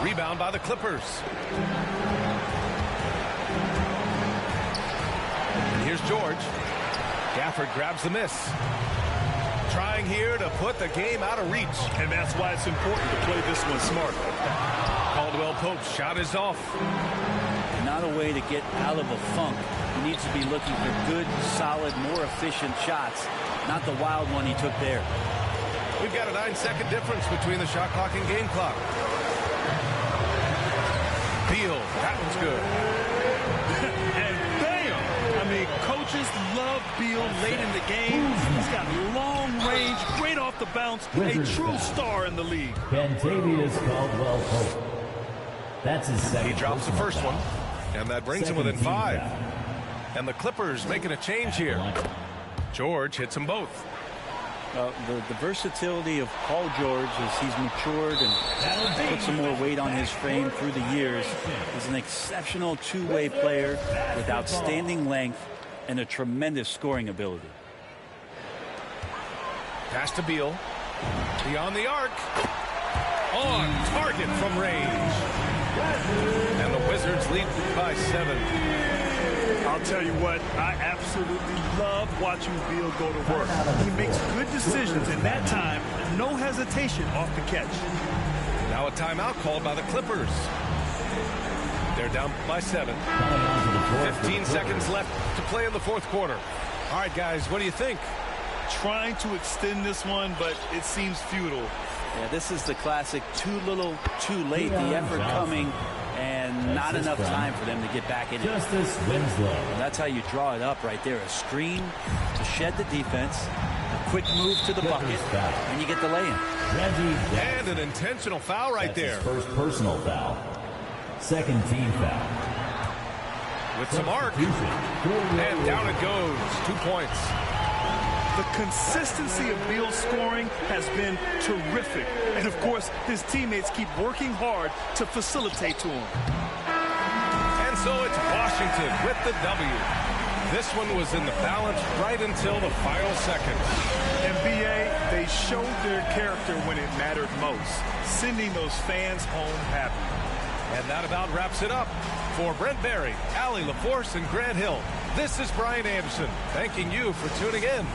Rebound by the Clippers. And here's George. Gafford grabs the miss. Trying here to put the game out of reach. And that's why it's important to play this one smart. Caldwell Pope's shot is off. Not a way to get out of a funk. He needs to be looking for good, solid, more efficient shots. Not the wild one he took there. We've got a 9-second difference between the shot clock and game clock. Beal, that one's good. And bam! I mean, coaches love Beal late in the game. He's got long range, great off the bounce, a true star in the league. Kentavious Caldwell Pope. That's his second. He drops the first one, and that brings him within 5. Foul. And the Clippers making a change here. George hits them both. The versatility of Paul George as he's matured and put some more weight on his frame through the years. He's an exceptional two-way player with outstanding length and a tremendous scoring ability. Pass to Beal. Beyond the arc. On target from range. And the Wizards lead by 7. I'll tell you what, I absolutely love watching Beal go to work. He makes good decisions, and that time, no hesitation off the catch. Now a timeout called by the Clippers. They're down by 7. 15 seconds left to play in the fourth quarter. All right, guys, what do you think? Trying to extend this one, but it seems futile. Yeah, this is the classic too little, too late. The effort coming and not enough time for them to get back in it. Justice Winslow. That's how you draw it up right there. A screen to shed the defense, a quick move to the bucket, and you get the lay-in. And an intentional foul right there. His first personal foul. Second team foul. With some arc. And down it goes. 2 points. The consistency of Beal's scoring has been terrific. And, of course, his teammates keep working hard to facilitate to him. And so it's Washington with the W. This one was in the balance right until the final seconds. And, B.A., they showed their character when it mattered most, sending those fans home happy. And that about wraps it up. For Brent Barry, Allie LaForce, and Grant Hill, this is Brian Anderson, thanking you for tuning in.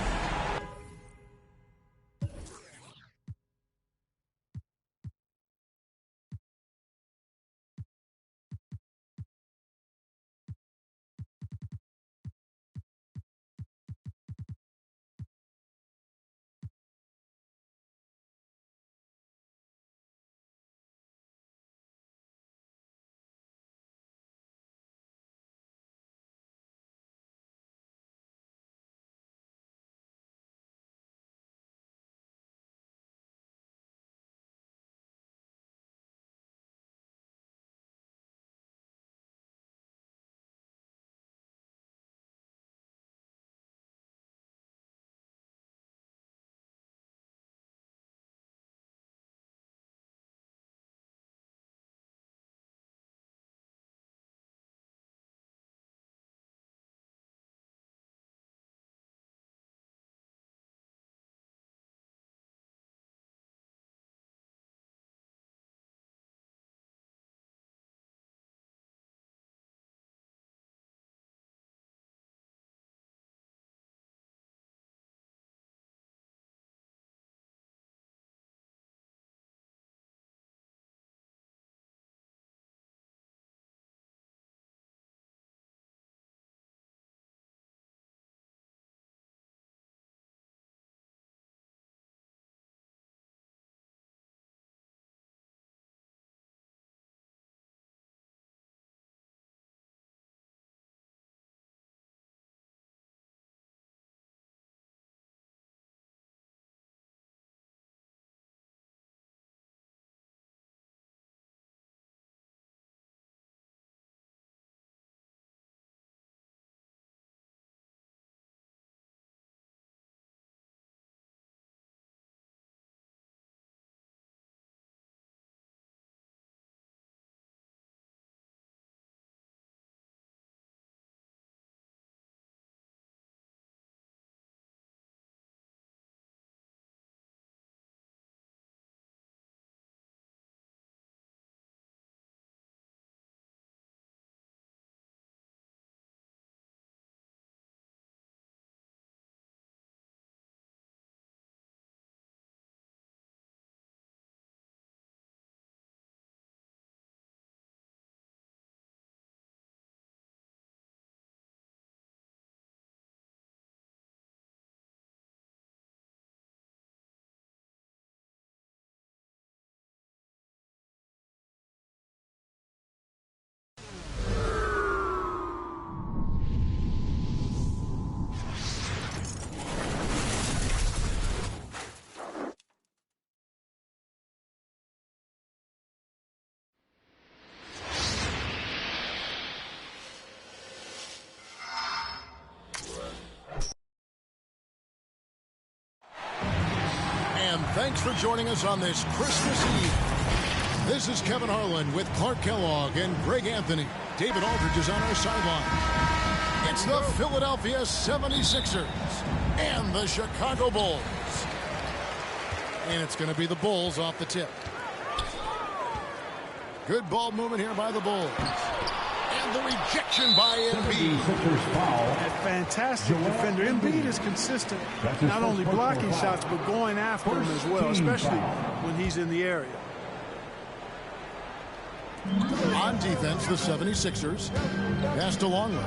Thanks for joining us on this Christmas Eve. This is Kevin Harlan with Clark Kellogg and Greg Anthony. David Aldridge is on our sideline. It's the Philadelphia 76ers and the Chicago Bulls. And it's going to be the Bulls off the tip. Good ball movement here by the Bulls. And the rejection by Embiid. A fantastic defender. Embiid is consistent, not only blocking shots, but going after them as well, especially when he's in the area. On defense, the 76ers. Passed to Longley.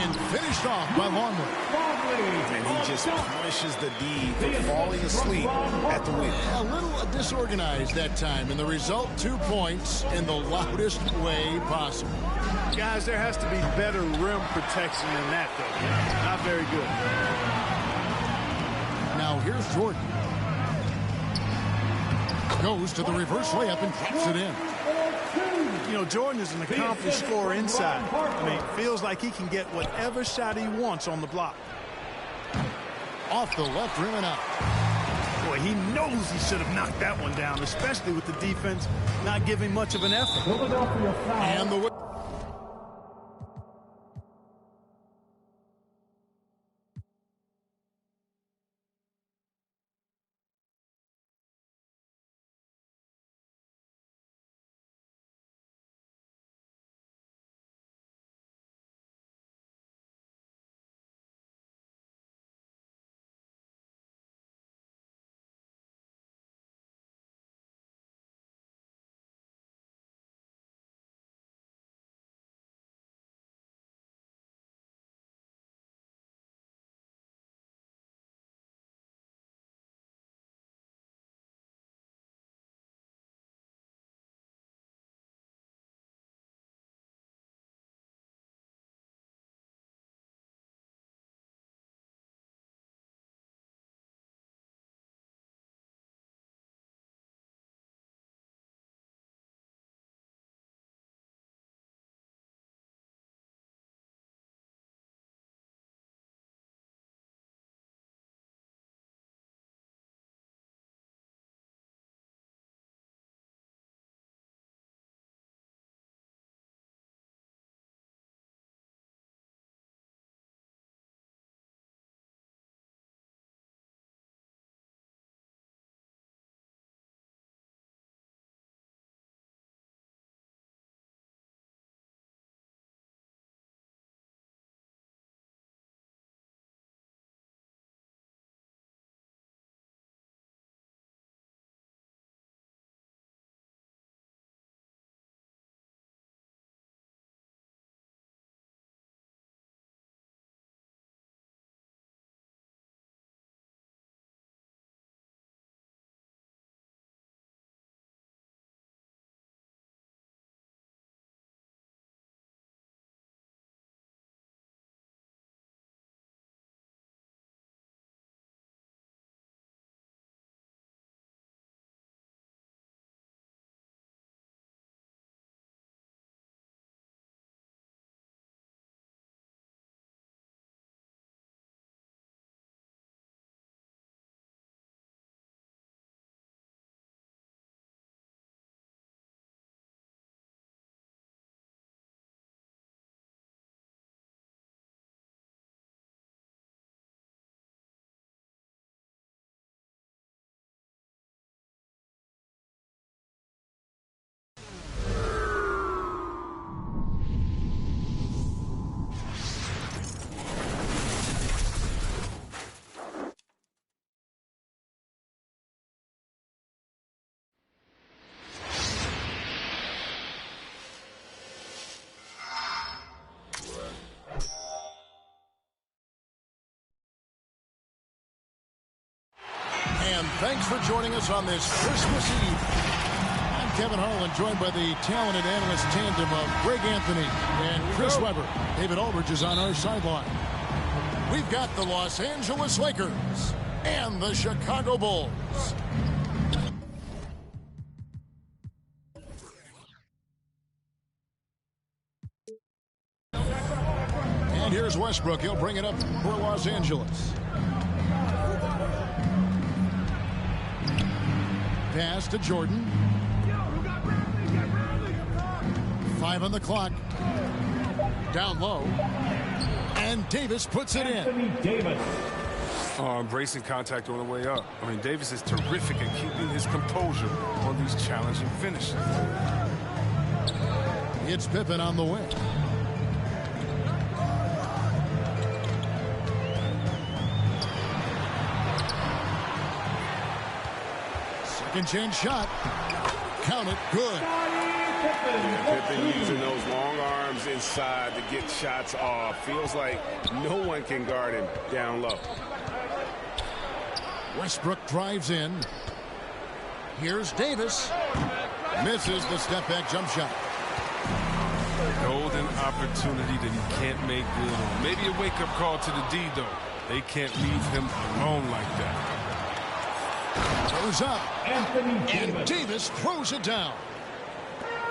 And finished off by Longley. And he just punishes the D for falling asleep at the wheel. A little disorganized that time, and the result, 2 points in the loudest way possible. Guys, there has to be better rim protection than that, though. Not very good. Now here's Jordan. Goes to the reverse layup and drops it in. You know, Jordan is an accomplished scorer inside. I mean, feels like he can get whatever shot he wants on the block. Off the left rim and out. Boy, he knows he should have knocked that one down, especially with the defense not giving much of an effort. And the Thanks for joining us on this Christmas Eve. I'm Kevin Harlan, joined by the talented analyst tandem of Greg Anthony and Chris Webber. David Aldridge is on our sideline. We've got the Los Angeles Lakers and the Chicago Bulls. And here's Westbrook. He'll bring it up for Los Angeles. Pass to Jordan. 5 on the clock. Down low. And Davis puts it in. Davis. Embracing contact on the way up. I mean, Davis is terrific at keeping his composure on these challenging finishes. It's Pippen on the wing. Second chance shot. Count it. Good. Pippen using those long arms inside to get shots off. Feels like no one can guard him down low. Westbrook drives in. Here's Davis. Misses the step-back jump shot. Golden opportunity that he can't make good on. Maybe a wake-up call to the D, though. They can't leave him alone like that. Goes up. And Davis throws it down.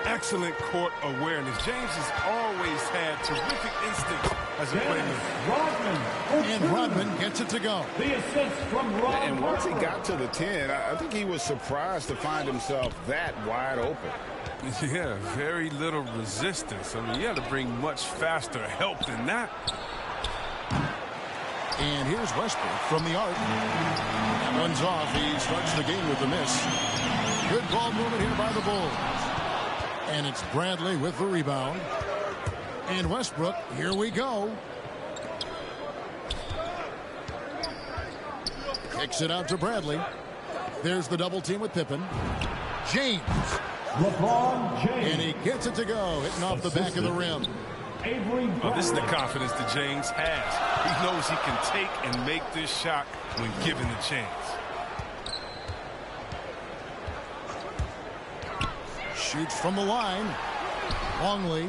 Excellent court awareness. James has always had terrific instinct as a playmaker. And Rodman gets it to go. The assist from Rodman. And once he got to the 10, I think he was surprised to find himself that wide open. Yeah, very little resistance. I mean, you had to bring much faster help than that. And here's Westbrook from the arc. Runs off. He starts the game with a miss. Good ball movement here by the Bulls. And it's Bradley with the rebound. And Westbrook, here we go. Kicks it out to Bradley. There's the double team with Pippen. James. LeBron James. And he gets it to go, hitting off the back of the rim. Oh, this is the confidence that James has. He knows he can take and make this shot when given the chance. Shoots from the line. Longley.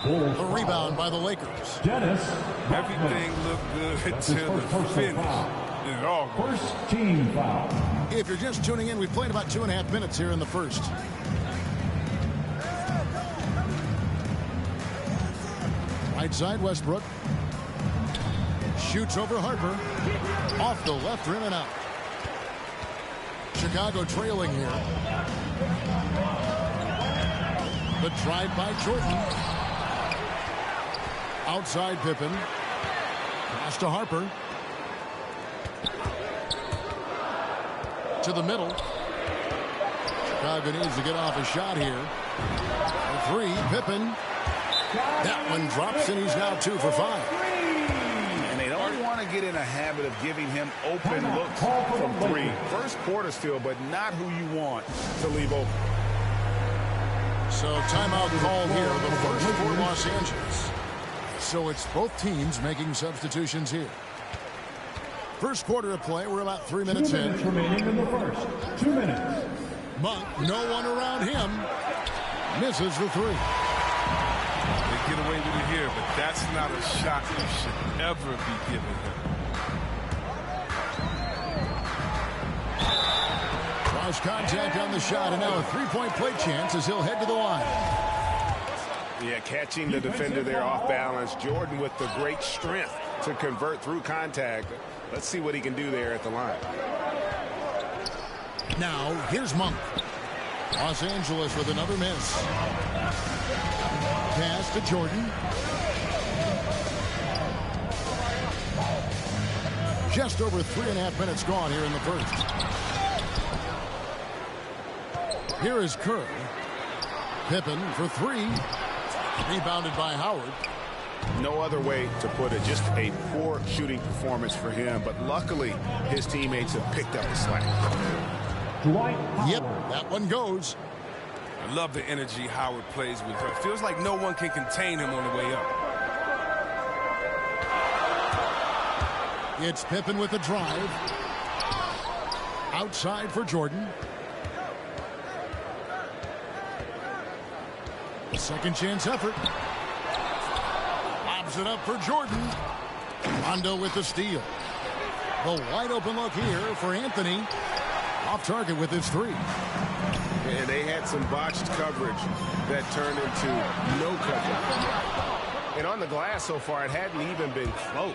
The rebound by the Lakers. Dennis. Everything looked good till the finish. It all goes. First team foul. If you're just tuning in, we've played about 2.5 minutes here in the first. Right side, Westbrook. Shoots over Harper. Off the left rim and out. Chicago trailing here. The drive by Jordan. Outside Pippen. Pass to Harper. To the middle. Chicago needs to get off a shot here. A 3, Pippen. That one drops, and he's now 2 for 5. And they don't want to get in a habit of giving him open looks from 3. First quarter still, but not who you want to leave open. So timeout call here, the first for Los Angeles. So it's both teams making substitutions here. First quarter of play, we're about 3 minutes in. 2 minutes remaining in the first. 2 minutes. Monk, no one around him. Misses the 3. They get away with it here, but that's not a shot you should ever be giving him. Cross contact on the shot, and now a 3-point play chance as he'll head to the line. Yeah, catching the defender there off balance. Jordan with the great strength to convert through contact. Let's see what he can do there at the line. Now, here's Monk. Los Angeles with another miss. Pass to Jordan. Just over 3.5 minutes gone here in the first. Here is Curry. Pippen for 3. Rebounded by Howard. No other way to put it. Just a poor shooting performance for him. But luckily, his teammates have picked up the slack. Yep, that one goes. I love the energy Howard plays with. It feels like no one can contain him on the way up. It's Pippen with the drive. Outside for Jordan. A second chance effort. Lobs it up for Jordan. Rondo with the steal. The wide open look here for Anthony. Off target with his three. And they had some botched coverage that turned into no coverage. And on the glass so far, it hadn't even been close.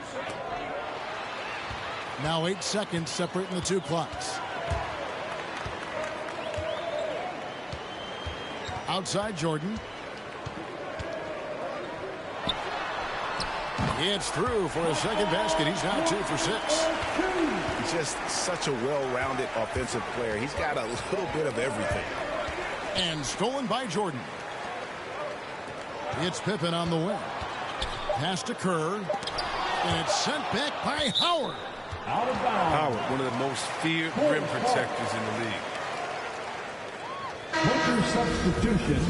Now 8 seconds separating the two clocks. Outside Jordan. It's through for a second basket. He's now 2 for 6. Just such a well-rounded offensive player. He's got a little bit of everything. And stolen by Jordan. It's Pippen on the wing. Pass to Kerr. And it's sent back by Howard. Out of bounds. Howard, one of the most feared rim protectors in the league. Winter substitution.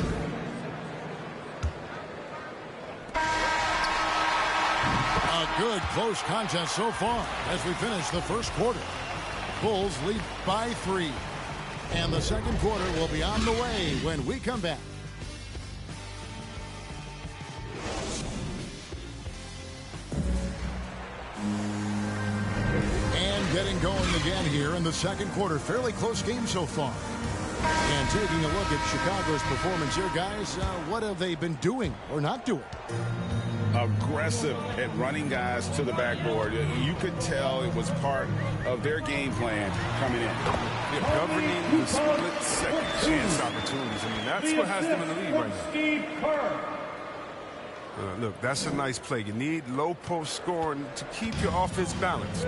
A good close contest so far as we finish the first quarter. Bulls lead by 3. And the second quarter will be on the way when we come back. And getting going again here in the second quarter. Fairly close game so far. And taking a look at Chicago's performance here, guys, what have they been doing or not doing? Aggressive at running guys to the backboard. You could tell it was part of their game plan coming in. They're governing the split-second chance opportunities. I mean, that's what has them in the lead right now. Look, that's a nice play. You need low post scoring to keep your offense balanced.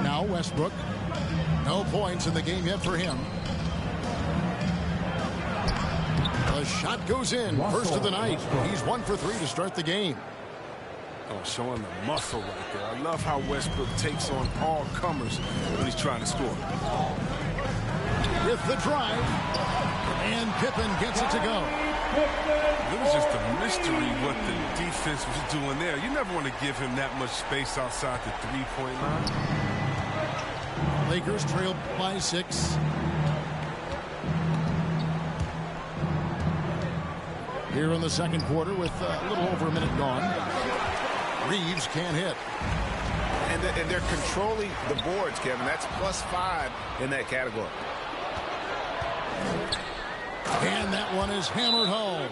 Now Westbrook. No points in the game yet for him. The shot goes in. First of the night. He's 1 for 3 to start the game. Oh, showing the muscle right there. I love how Westbrook takes on all comers when he's trying to score. With the drive. And Pippen gets it to go. It was just a mystery what the defense was doing there. You never want to give him that much space outside the three-point line. Lakers trail by 6. Here in the second quarter with a little over a minute gone. Reeves can't hit. And they're controlling the boards, Kevin. That's +5 in that category. And that one is hammered home.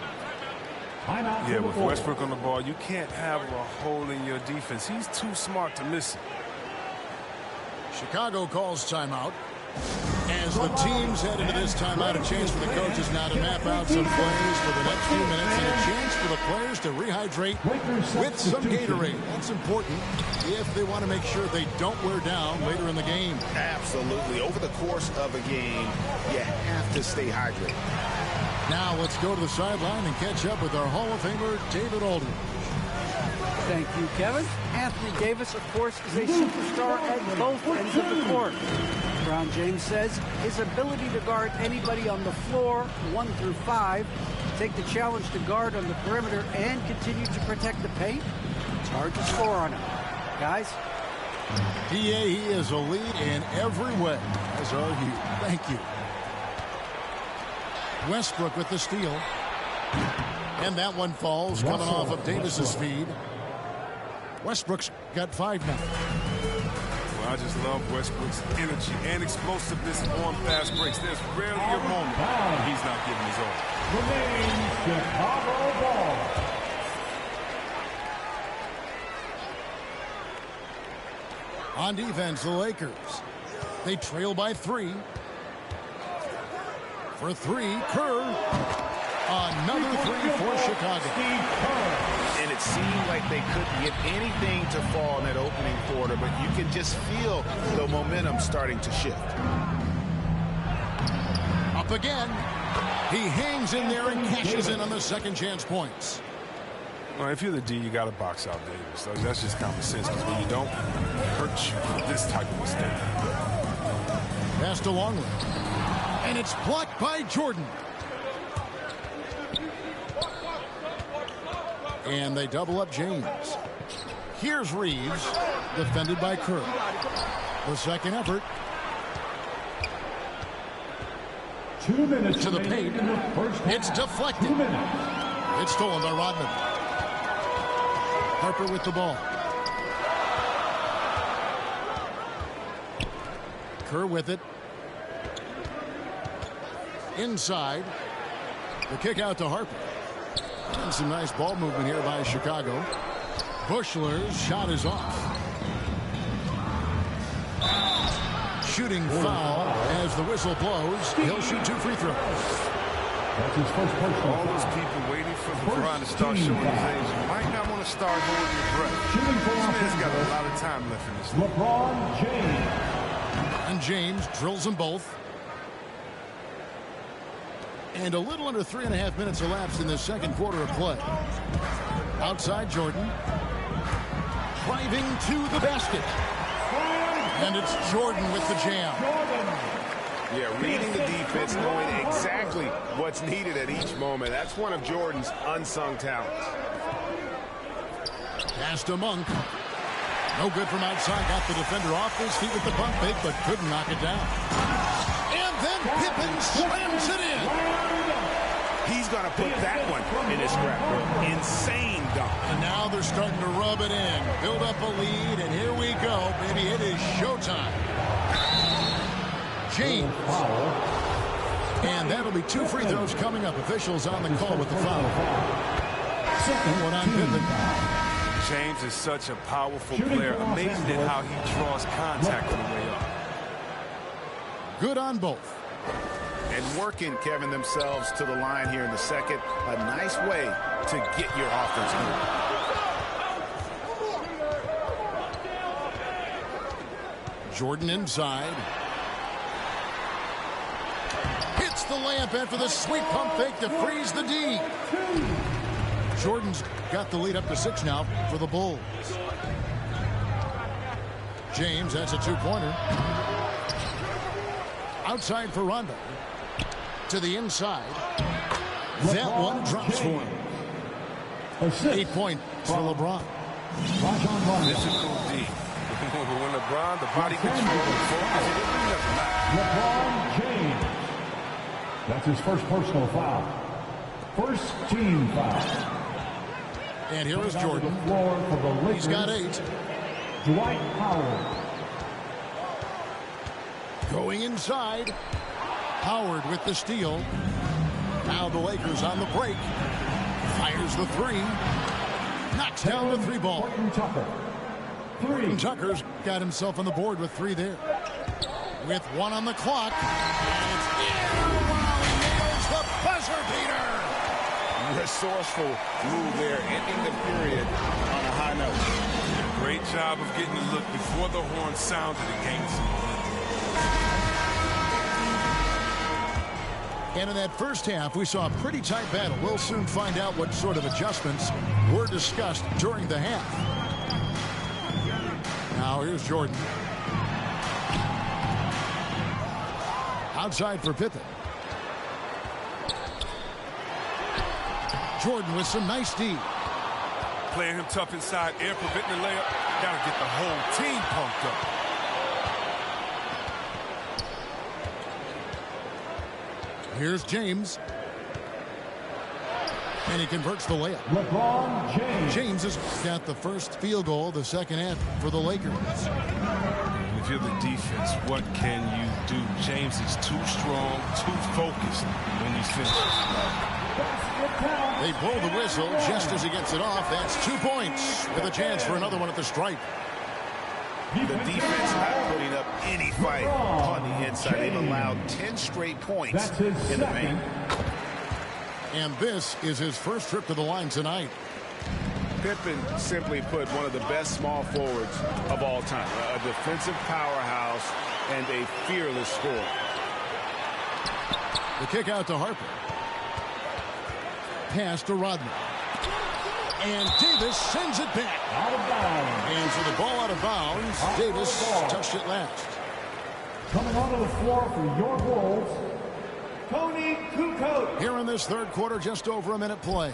Yeah, with Westbrook on the ball, you can't have a hole in your defense. He's too smart to miss it. Chicago calls timeout. As the teams head into this timeout, a chance for the coaches now to map out some plays for the next few minutes and a chance for the players to rehydrate with some Gatorade. That's important if they want to make sure they don't wear down later in the game. Absolutely. Over the course of a game, you have to stay hydrated. Now let's go to the sideline and catch up with our Hall of Famer, David Aldridge. Thank you, Kevin. Anthony Davis, of course, is a superstar at both ends of the court. LeBron James says his ability to guard anybody on the floor, 1 through 5, take the challenge to guard on the perimeter and continue to protect the paint, it's hard to score on him. Guys? He is a lead in every way, as are you. Thank you. Westbrook with the steal. And that one falls, coming off of Davis's feed. Westbrook's got 5 now. Well, I just love Westbrook's energy and explosiveness on fast breaks. There's rarely a moment when he's not giving his all. Remains Chicago ball. On defense, the Lakers. They trail by 3. For 3, Kerr. Another 3 for Chicago. And it seemed like they couldn't get anything to fall in that opening quarter, but you can just feel the momentum starting to shift. Up again. He hangs in there and cashes in on the second chance points. Well, if you're the D, you got to box out Davis. Like, that's just common sense, because when you don't, it hurts you for this type of mistake. Pass to Longley. And it's blocked by Jordan. And they double up James. Here's Reeves, defended by Kerr. The second effort. 2 minutes to the paint. It's deflected. 2 minutes. It's stolen by Rodman. Harper with the ball. Kerr with it. Inside. The kick out to Harper. And some nice ball movement here by Chicago. Bushler's shot is off. Shooting foul as the whistle blows. He'll shoot 2 free throws. That's his first personal. All those people waiting for LeBron to start showing his age. You might not want to start holding your breath. This man's got a lot of time left in this league. LeBron James. And James drills them both. And a little under 3.5 minutes elapsed in the second quarter of play. Outside Jordan. Driving to the basket. And it's Jordan with the jam. Yeah, reading the defense, knowing exactly what's needed at each moment. That's one of Jordan's unsung talents. Pass to Monk. No good from outside. Got the defender off his feet with the pump fake, but couldn't knock it down. And then Pippen slams it in. He's going to put that one in his scrapbook. Insane dunk. And now they're starting to rub it in. Build up a lead, and here we go. Baby, it is showtime. James. And that'll be 2 free throws coming up. Officials on the call with the foul. Second one on Pippen. James is such a powerful player. Amazing at how he draws contact on the way up. Good on both. And working, Kevin, themselves to the line here in the second. A nice way to get your offense moving. Jordan inside. Hits the layup after the sweet pump fake to freeze the D. Jordan's got the lead up to 6 now for the Bulls. James, that's a 2-pointer. Outside for Rondo. To the inside. That one drops for him. 8 points for LeBron. Physical D. When LeBron, the body control, the focus, it doesn't matter. LeBron James. That's his first personal foul. First team foul. And here is Jordan. He's got 8. Dwight Howard. Going inside. Howard with the steal. Now the Lakers on the break. Fires the 3. Knocks down the 3 ball. Tucker's got himself on the board with 3 there. With 1 on the clock. And it's in. Wow, he nails the buzzer beater. Resourceful move there, ending the period on a high note. Great job of getting the look before the horn sounded and gained some momentum. And in that first half, we saw a pretty tight battle. We'll soon find out what sort of adjustments were discussed during the half. Now here's Jordan. Outside for Pippen. Jordan with some nice D. Playing him tough inside, air preventing the layup. Got to get the whole team pumped up. Here's James. And he converts the layup. LeBron James. James has got the first field goal of the second half for the Lakers. If you're the defense, what can you do? James is too strong, too focused when he finishes. They blow the whistle just as he gets it off. That's 2 points with a chance for another one at the stripe. The defense not putting up any fight on the inside. They've allowed 10 straight points in the paint. And this is his first trip to the line tonight. Pippen, simply put, one of the best small forwards of all time. A defensive powerhouse and a fearless scorer. The kick out to Harper. Pass to Rodman. And Davis sends it back. Out of bounds. And so the ball out of bounds. Davis touched it last. Coming onto the floor for your Bulls, 22. Here in this third quarter, just over a minute play.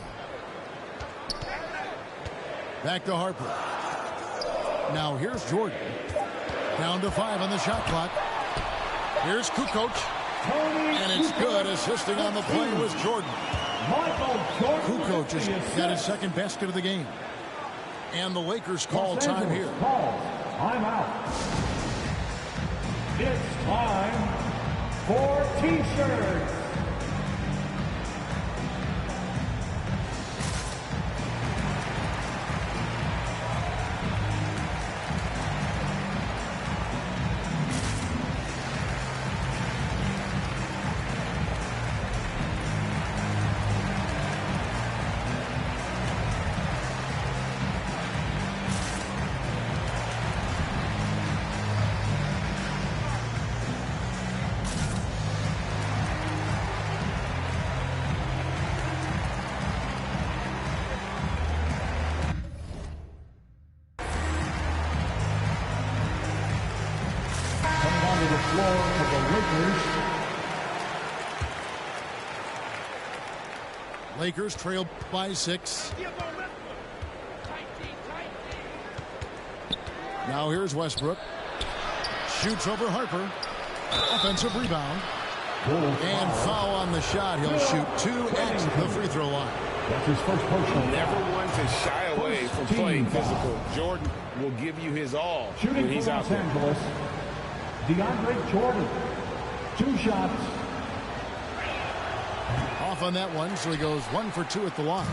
Back to Harper. Now here's Jordan. Down to 5 on the shot clock. Here's Kukoc. And it's good. Assisting on the play was Jordan. Kukoc has got his second basket of the game. And the Lakers call time here. Time out. It's time for T-shirts. Lakers trail by 6. Now here's Westbrook. Shoots over Harper. Offensive rebound. And foul on the shot. He'll shoot 2 at the free throw line. That's his first personal. Never one to shy away from playing physical. Jordan will give you his all when he's out there. Angeles, DeAndre Jordan. 2 shots. Off on that one, so he goes 1 for 2 at the line.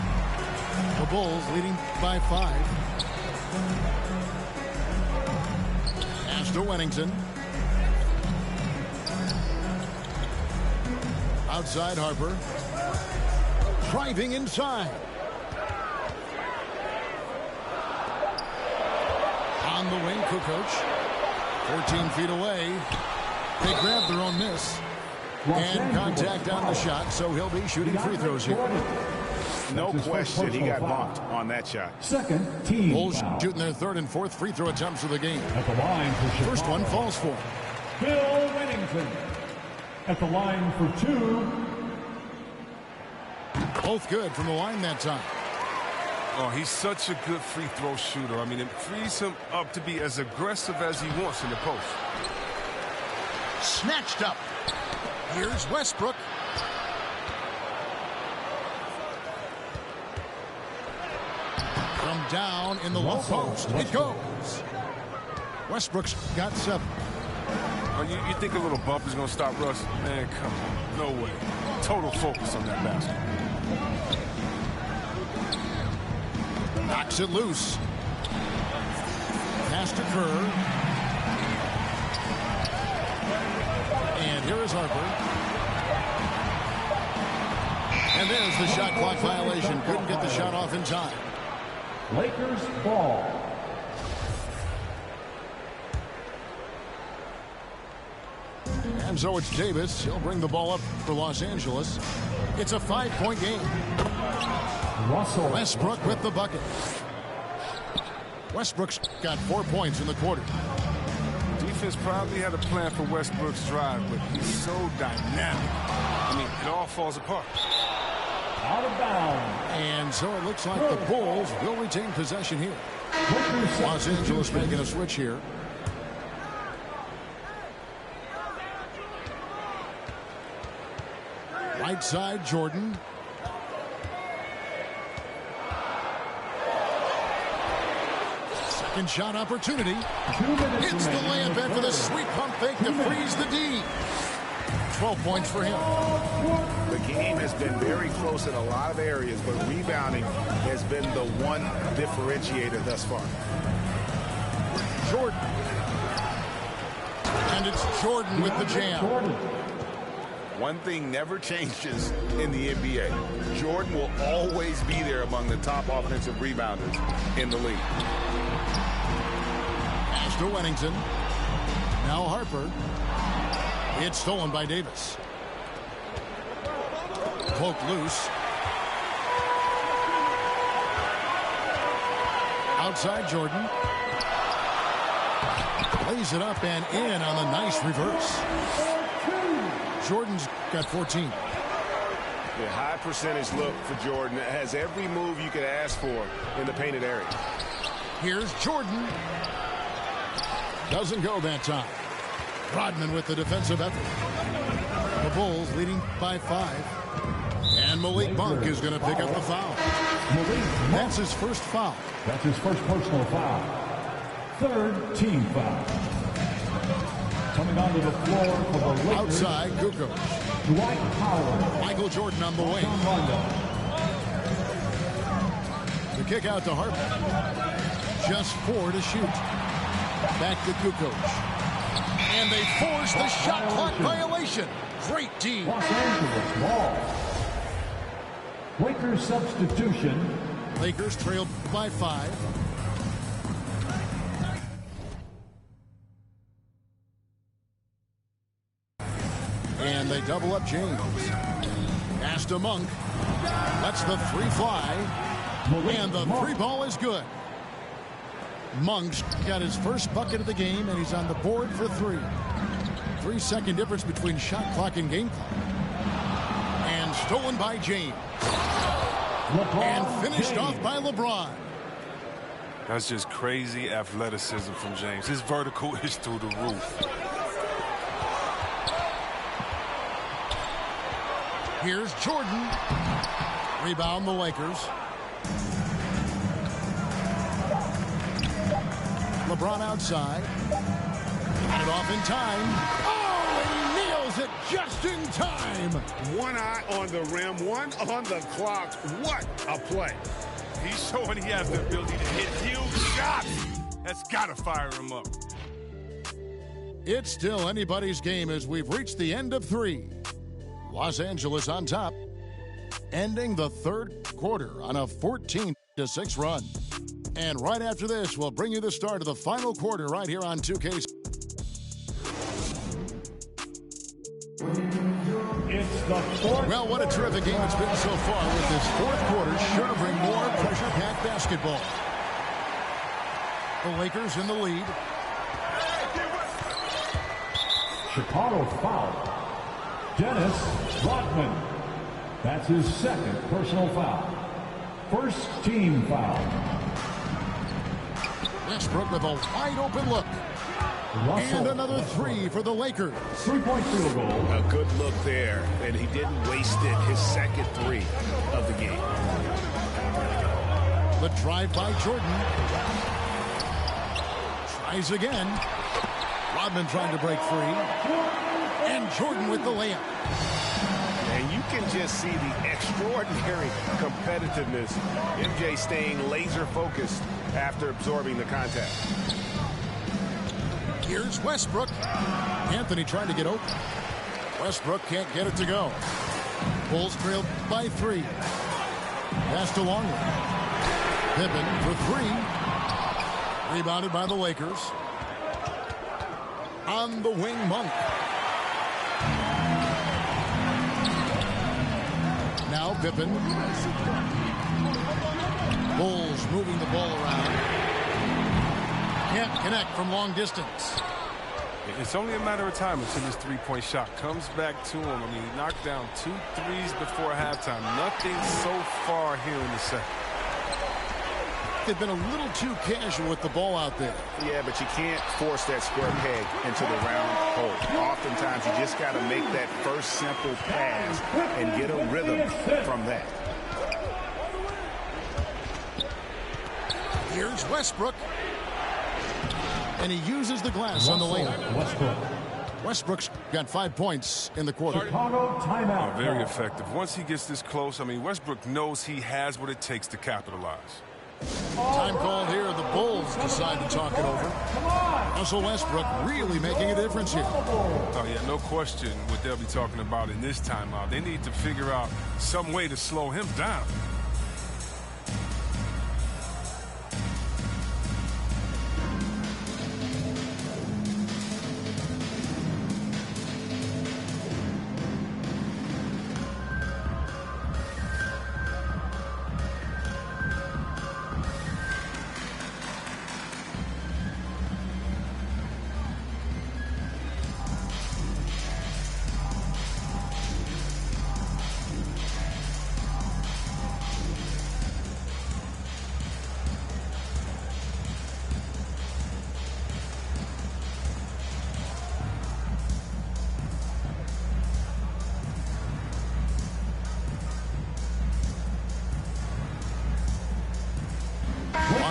The Bulls leading by 5. Pass to Wennington. Outside Harper. Driving inside. On the wing, Kukoc. 14 feet away. They grab their own miss. And contact on the shot, so he'll be shooting free throws here. No question, he got bumped on that shot. Second team. Bulls shooting their 3rd and 4th free throw attempts of the game. At the line for Chicago. First one falls for him. Bill Wennington. At the line for 2. Both good from the line that time. Oh, he's such a good free throw shooter. I mean, it frees him up to be as aggressive as he wants in the post. Snatched up. Here's Westbrook. From down in the low post. It goes. Westbrook's got 7. Oh, you think a little bump is going to stop Russ? Man, come on. No way. Total focus on that basket. Knocks it loose. Pass to Kerr. And here is Harper. And there's the shot clock violation. Couldn't get the shot off in time. Lakers ball. And so it's Davis. He'll bring the ball up for Los Angeles. It's a 5-point game. Russell. Westbrook with the bucket. Westbrook's got 4 points in the quarter. Defense probably had a plan for Westbrook's drive, but he's so dynamic. I mean, it all falls apart. Out of bounds. And so it looks like the Bulls will retain possession here. Los Angeles making a switch here. Right side, Jordan. Second shot opportunity. Hits the layup in for the sweet pump fake to freeze the D. 12 points for him. The game has been very close in a lot of areas, but rebounding has been the one differentiator thus far. Jordan. And it's Jordan with the jam. One thing never changes in the NBA. Jordan will always be there among the top offensive rebounders in the league. Pass to Wennington. Now Harper. It's stolen by Davis. Poke loose. Outside Jordan. Lays it up and in on the nice reverse. Jordan's got 14. The high percentage look for Jordan. Has every move you could ask for in the painted area. Here's Jordan. Doesn't go that time. Rodman with the defensive effort. The Bulls leading by 5. And Malik Monk is going to pick up the foul. That's his first foul. That's his first personal foul. Third team foul. Coming onto the floor for the Lakers. Outside, Kukoc. Dwight Howard. Michael Jordan on the wing. The kick out to Harper. Just 4 to shoot. Back to Kukoc. And they force the shot clock violation. Great team. Los Angeles ball. Lakers substitution. Lakers trailed by 5. And they double up James. Pass to Monk. Lets the 3 fly. And the 3 ball is good. Monk's got his first bucket of the game, and he's on the board for 3. 3-second difference between shot clock and game clock. And stolen by James. And finished off by LeBron. That's just crazy athleticism from James. His vertical is through the roof. Here's Jordan. Rebound the Lakers. LeBron outside. Got it off in time. Oh, and he nails it just in time. One eye on the rim, one on the clock. What a play. He's showing he has the ability to hit huge shots. That's got to fire him up. It's still anybody's game as we've reached the end of 3. Los Angeles on top, ending the third quarter on a 14-6 run. And right after this, we'll bring you the start of the final quarter right here on 2K. It's the fourth. Well, what a terrific game it's been so far with this fourth quarter. Sure to bring more pressure-packed basketball. The Lakers in the lead. Chicago foul. Dennis Rodman. That's his second personal foul. First team foul. Westbrook with a wide-open look. Russell And another Westbrook. 3 for the Lakers. 3-point field goal. A good look there, and he didn't waste it. His second 3 of the game. The drive by Jordan. Tries again. Rodman trying to break free. And Jordan with the layup. And you can just see the extraordinary competitiveness. MJ staying laser focused after absorbing the contact. Here's Westbrook. Anthony trying to get open. Westbrook can't get it to go. Bulls trailed by 3. Pass to Longley. Pippen for 3. Rebounded by the Lakers. On the wing, Monk. Now Pippen. Bulls moving the ball around. Can't connect from long distance. It's only a matter of time until this 3-point shot comes back to him. I mean, he knocked down 2 threes before halftime. Nothing so far here in the second. They've been a little too casual with the ball out there. Yeah, but you can't force that square peg into the round hole. Oftentimes, you just got to make that first simple pass and get a rhythm from that. Here's Westbrook. And he uses the glass on the layup. Westbrook's got 5 points in the quarter. Chicago timeout. Very effective. Once he gets this close, I mean, Westbrook knows he has what it takes to capitalize. Time called here. The Bulls decide to talk it over. Russell Westbrook really making a difference here. Oh, yeah, no question what they'll be talking about in this timeout. They need to figure out some way to slow him down.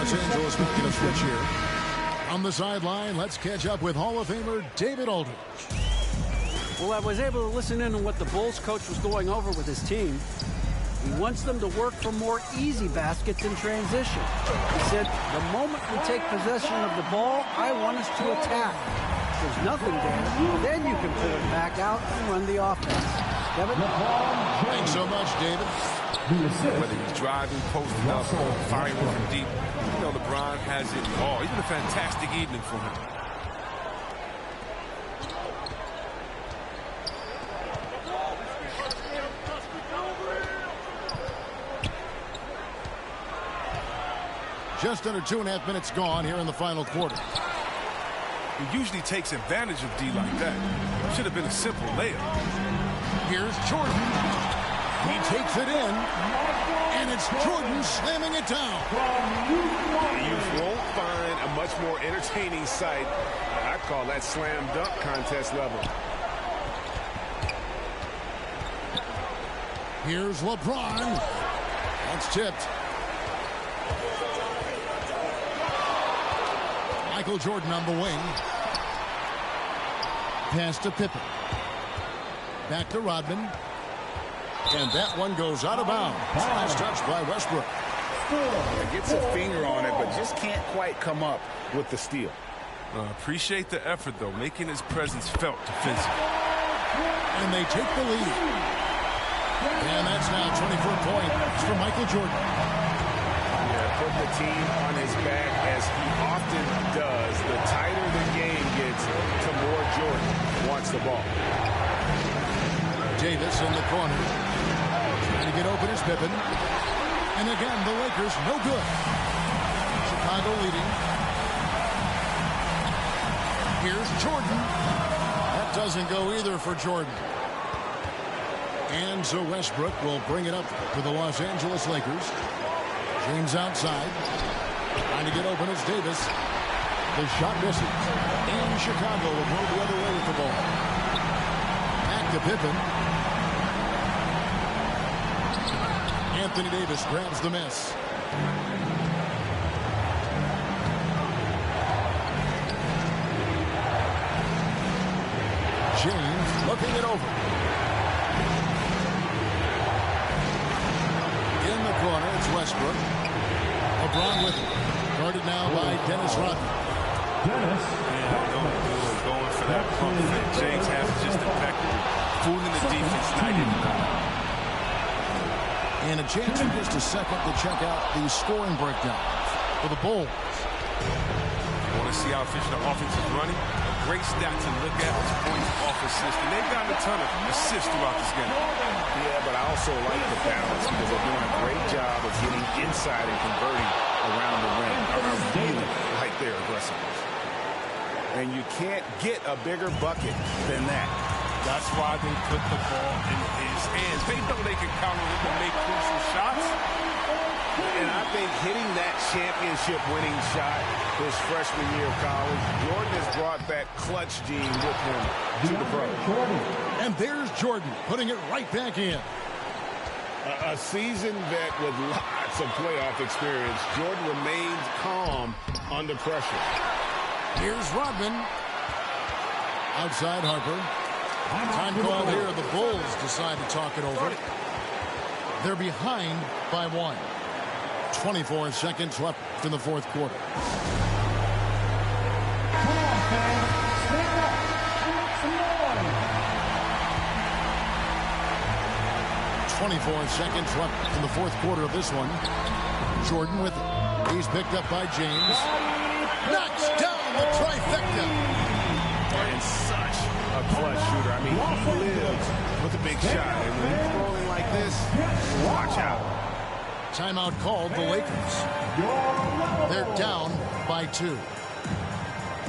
Los Angeles making a switch here. On the sideline, let's catch up with Hall of Famer David Aldridge. Well, I was able to listen in on what the Bulls coach was going over with his team. He wants them to work for more easy baskets in transition. He said, the moment we take possession of the ball, I want us to attack. There's nothing there. Then you can pull it back out and run the offense. Kevin? Thanks so much, David. Whether he's driving, posting up, firing from deep, you know LeBron has it all. It's been a fantastic evening for him. Just under 2.5 minutes gone here in the final quarter. He usually takes advantage of D like that. Should have been a simple layup. Here's Jordan. He takes it in, and it's Jordan slamming it down. You won't find a much more entertaining sight. I call that slam dunk contest level. Here's LeBron. That's tipped. Michael Jordan on the wing. Pass to Pippen. Back to Rodman. And that one goes out of bounds. Last touch by Westbrook. Gets a finger on it, but just can't quite come up with the steal. Appreciate the effort, though, making his presence felt defensively. And they take the lead. And that's now 24 points for Michael Jordan. Yeah, put the team on his back as he often does. The tighter the game gets, the more Jordan wants the ball. Davis in the corner. Trying to get open is Pippen. And again, the Lakers no good. Chicago leading. Here's Jordan. That doesn't go either for Jordan. And so Westbrook will bring it up for the Los Angeles Lakers. James outside. Trying to get open is Davis. The shot misses. And Chicago will go the other way with the ball. Back to Pippen. Anthony Davis grabs the miss. James looking it over. In the corner, it's Westbrook. LeBron with it. Guarded now by Dennis Rodman. Going for that pump fake. James has it just impeccable. Fooling the defense night in and out. And a chance in just a second to check out the scoring breakdown for the Bulls. Want to see how efficient the offense is running? A great stat to look at is points off assist. And they've gotten a ton of assists throughout this game. Yeah, but I also like the balance because they're doing a great job of getting inside and converting around the rim. I really like their aggressiveness. And you can't get a bigger bucket than that. That's why they put the ball in his hands. They know they can count on him to make crucial shots. And I think hitting that championship-winning shot his freshman year of college, Jordan has brought that clutch gene with him to the pros. And there's Jordan putting it right back in. A seasoned vet with lots of playoff experience, Jordan remains calm under pressure. Here's Rodman. Outside Harper. Time call here. The Bulls decide to talk it over. They're behind by 1. 24 seconds left in the fourth quarter. 24 seconds left in the fourth quarter of this one. Jordan with it. He's picked up by James. Knocks down the trifecta. And such a clutch shooter. I mean, he lives with a big shot. And when he's rolling like this, watch out. Timeout called the Lakers. They're down by 2.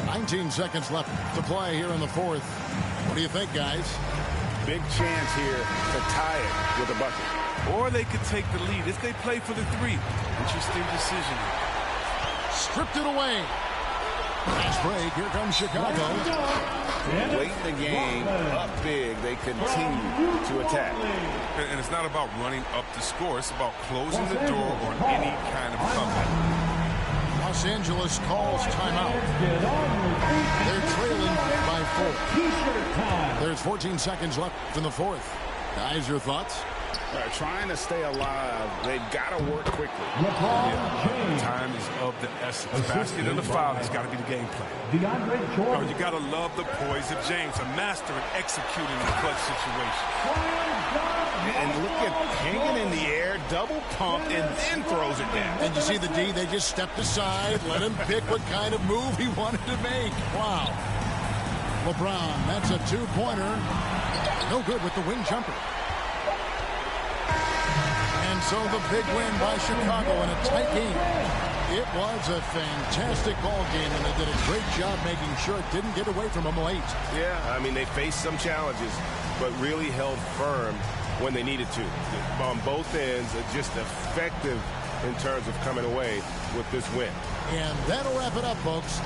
19 seconds left to play here in the fourth. What do you think, guys? Big chance here to tie it with a bucket. Or they could take the lead if they play for the 3. Interesting decision. Stripped it away. Fast break. Here comes Chicago. Late in the game, up big, they continue to attack. And it's not about running up the score. It's about closing the door on any kind of comeback. Los Angeles calls timeout. They're trailing by 4. There's 14 seconds left in the fourth. Guys, your thoughts? Trying to stay alive. They've got to work quickly. Time is of the essence. Basket and the foul has got to be the game plan. You got to love the poise of James, a master at executing the clutch situation. And look at hanging in the air, double pump, and then throws it down. And you see the D, they just stepped aside, let him pick what kind of move he wanted to make. Wow. LeBron, that's a two-pointer. No good with the wing jumper. And so the big win by Chicago in a tight game. It was a fantastic ball game, and they did a great job making sure it didn't get away from them late. Yeah, I mean, they faced some challenges, but really held firm when they needed to. On both ends, just effective in terms of coming away with this win. And that'll wrap it up, folks.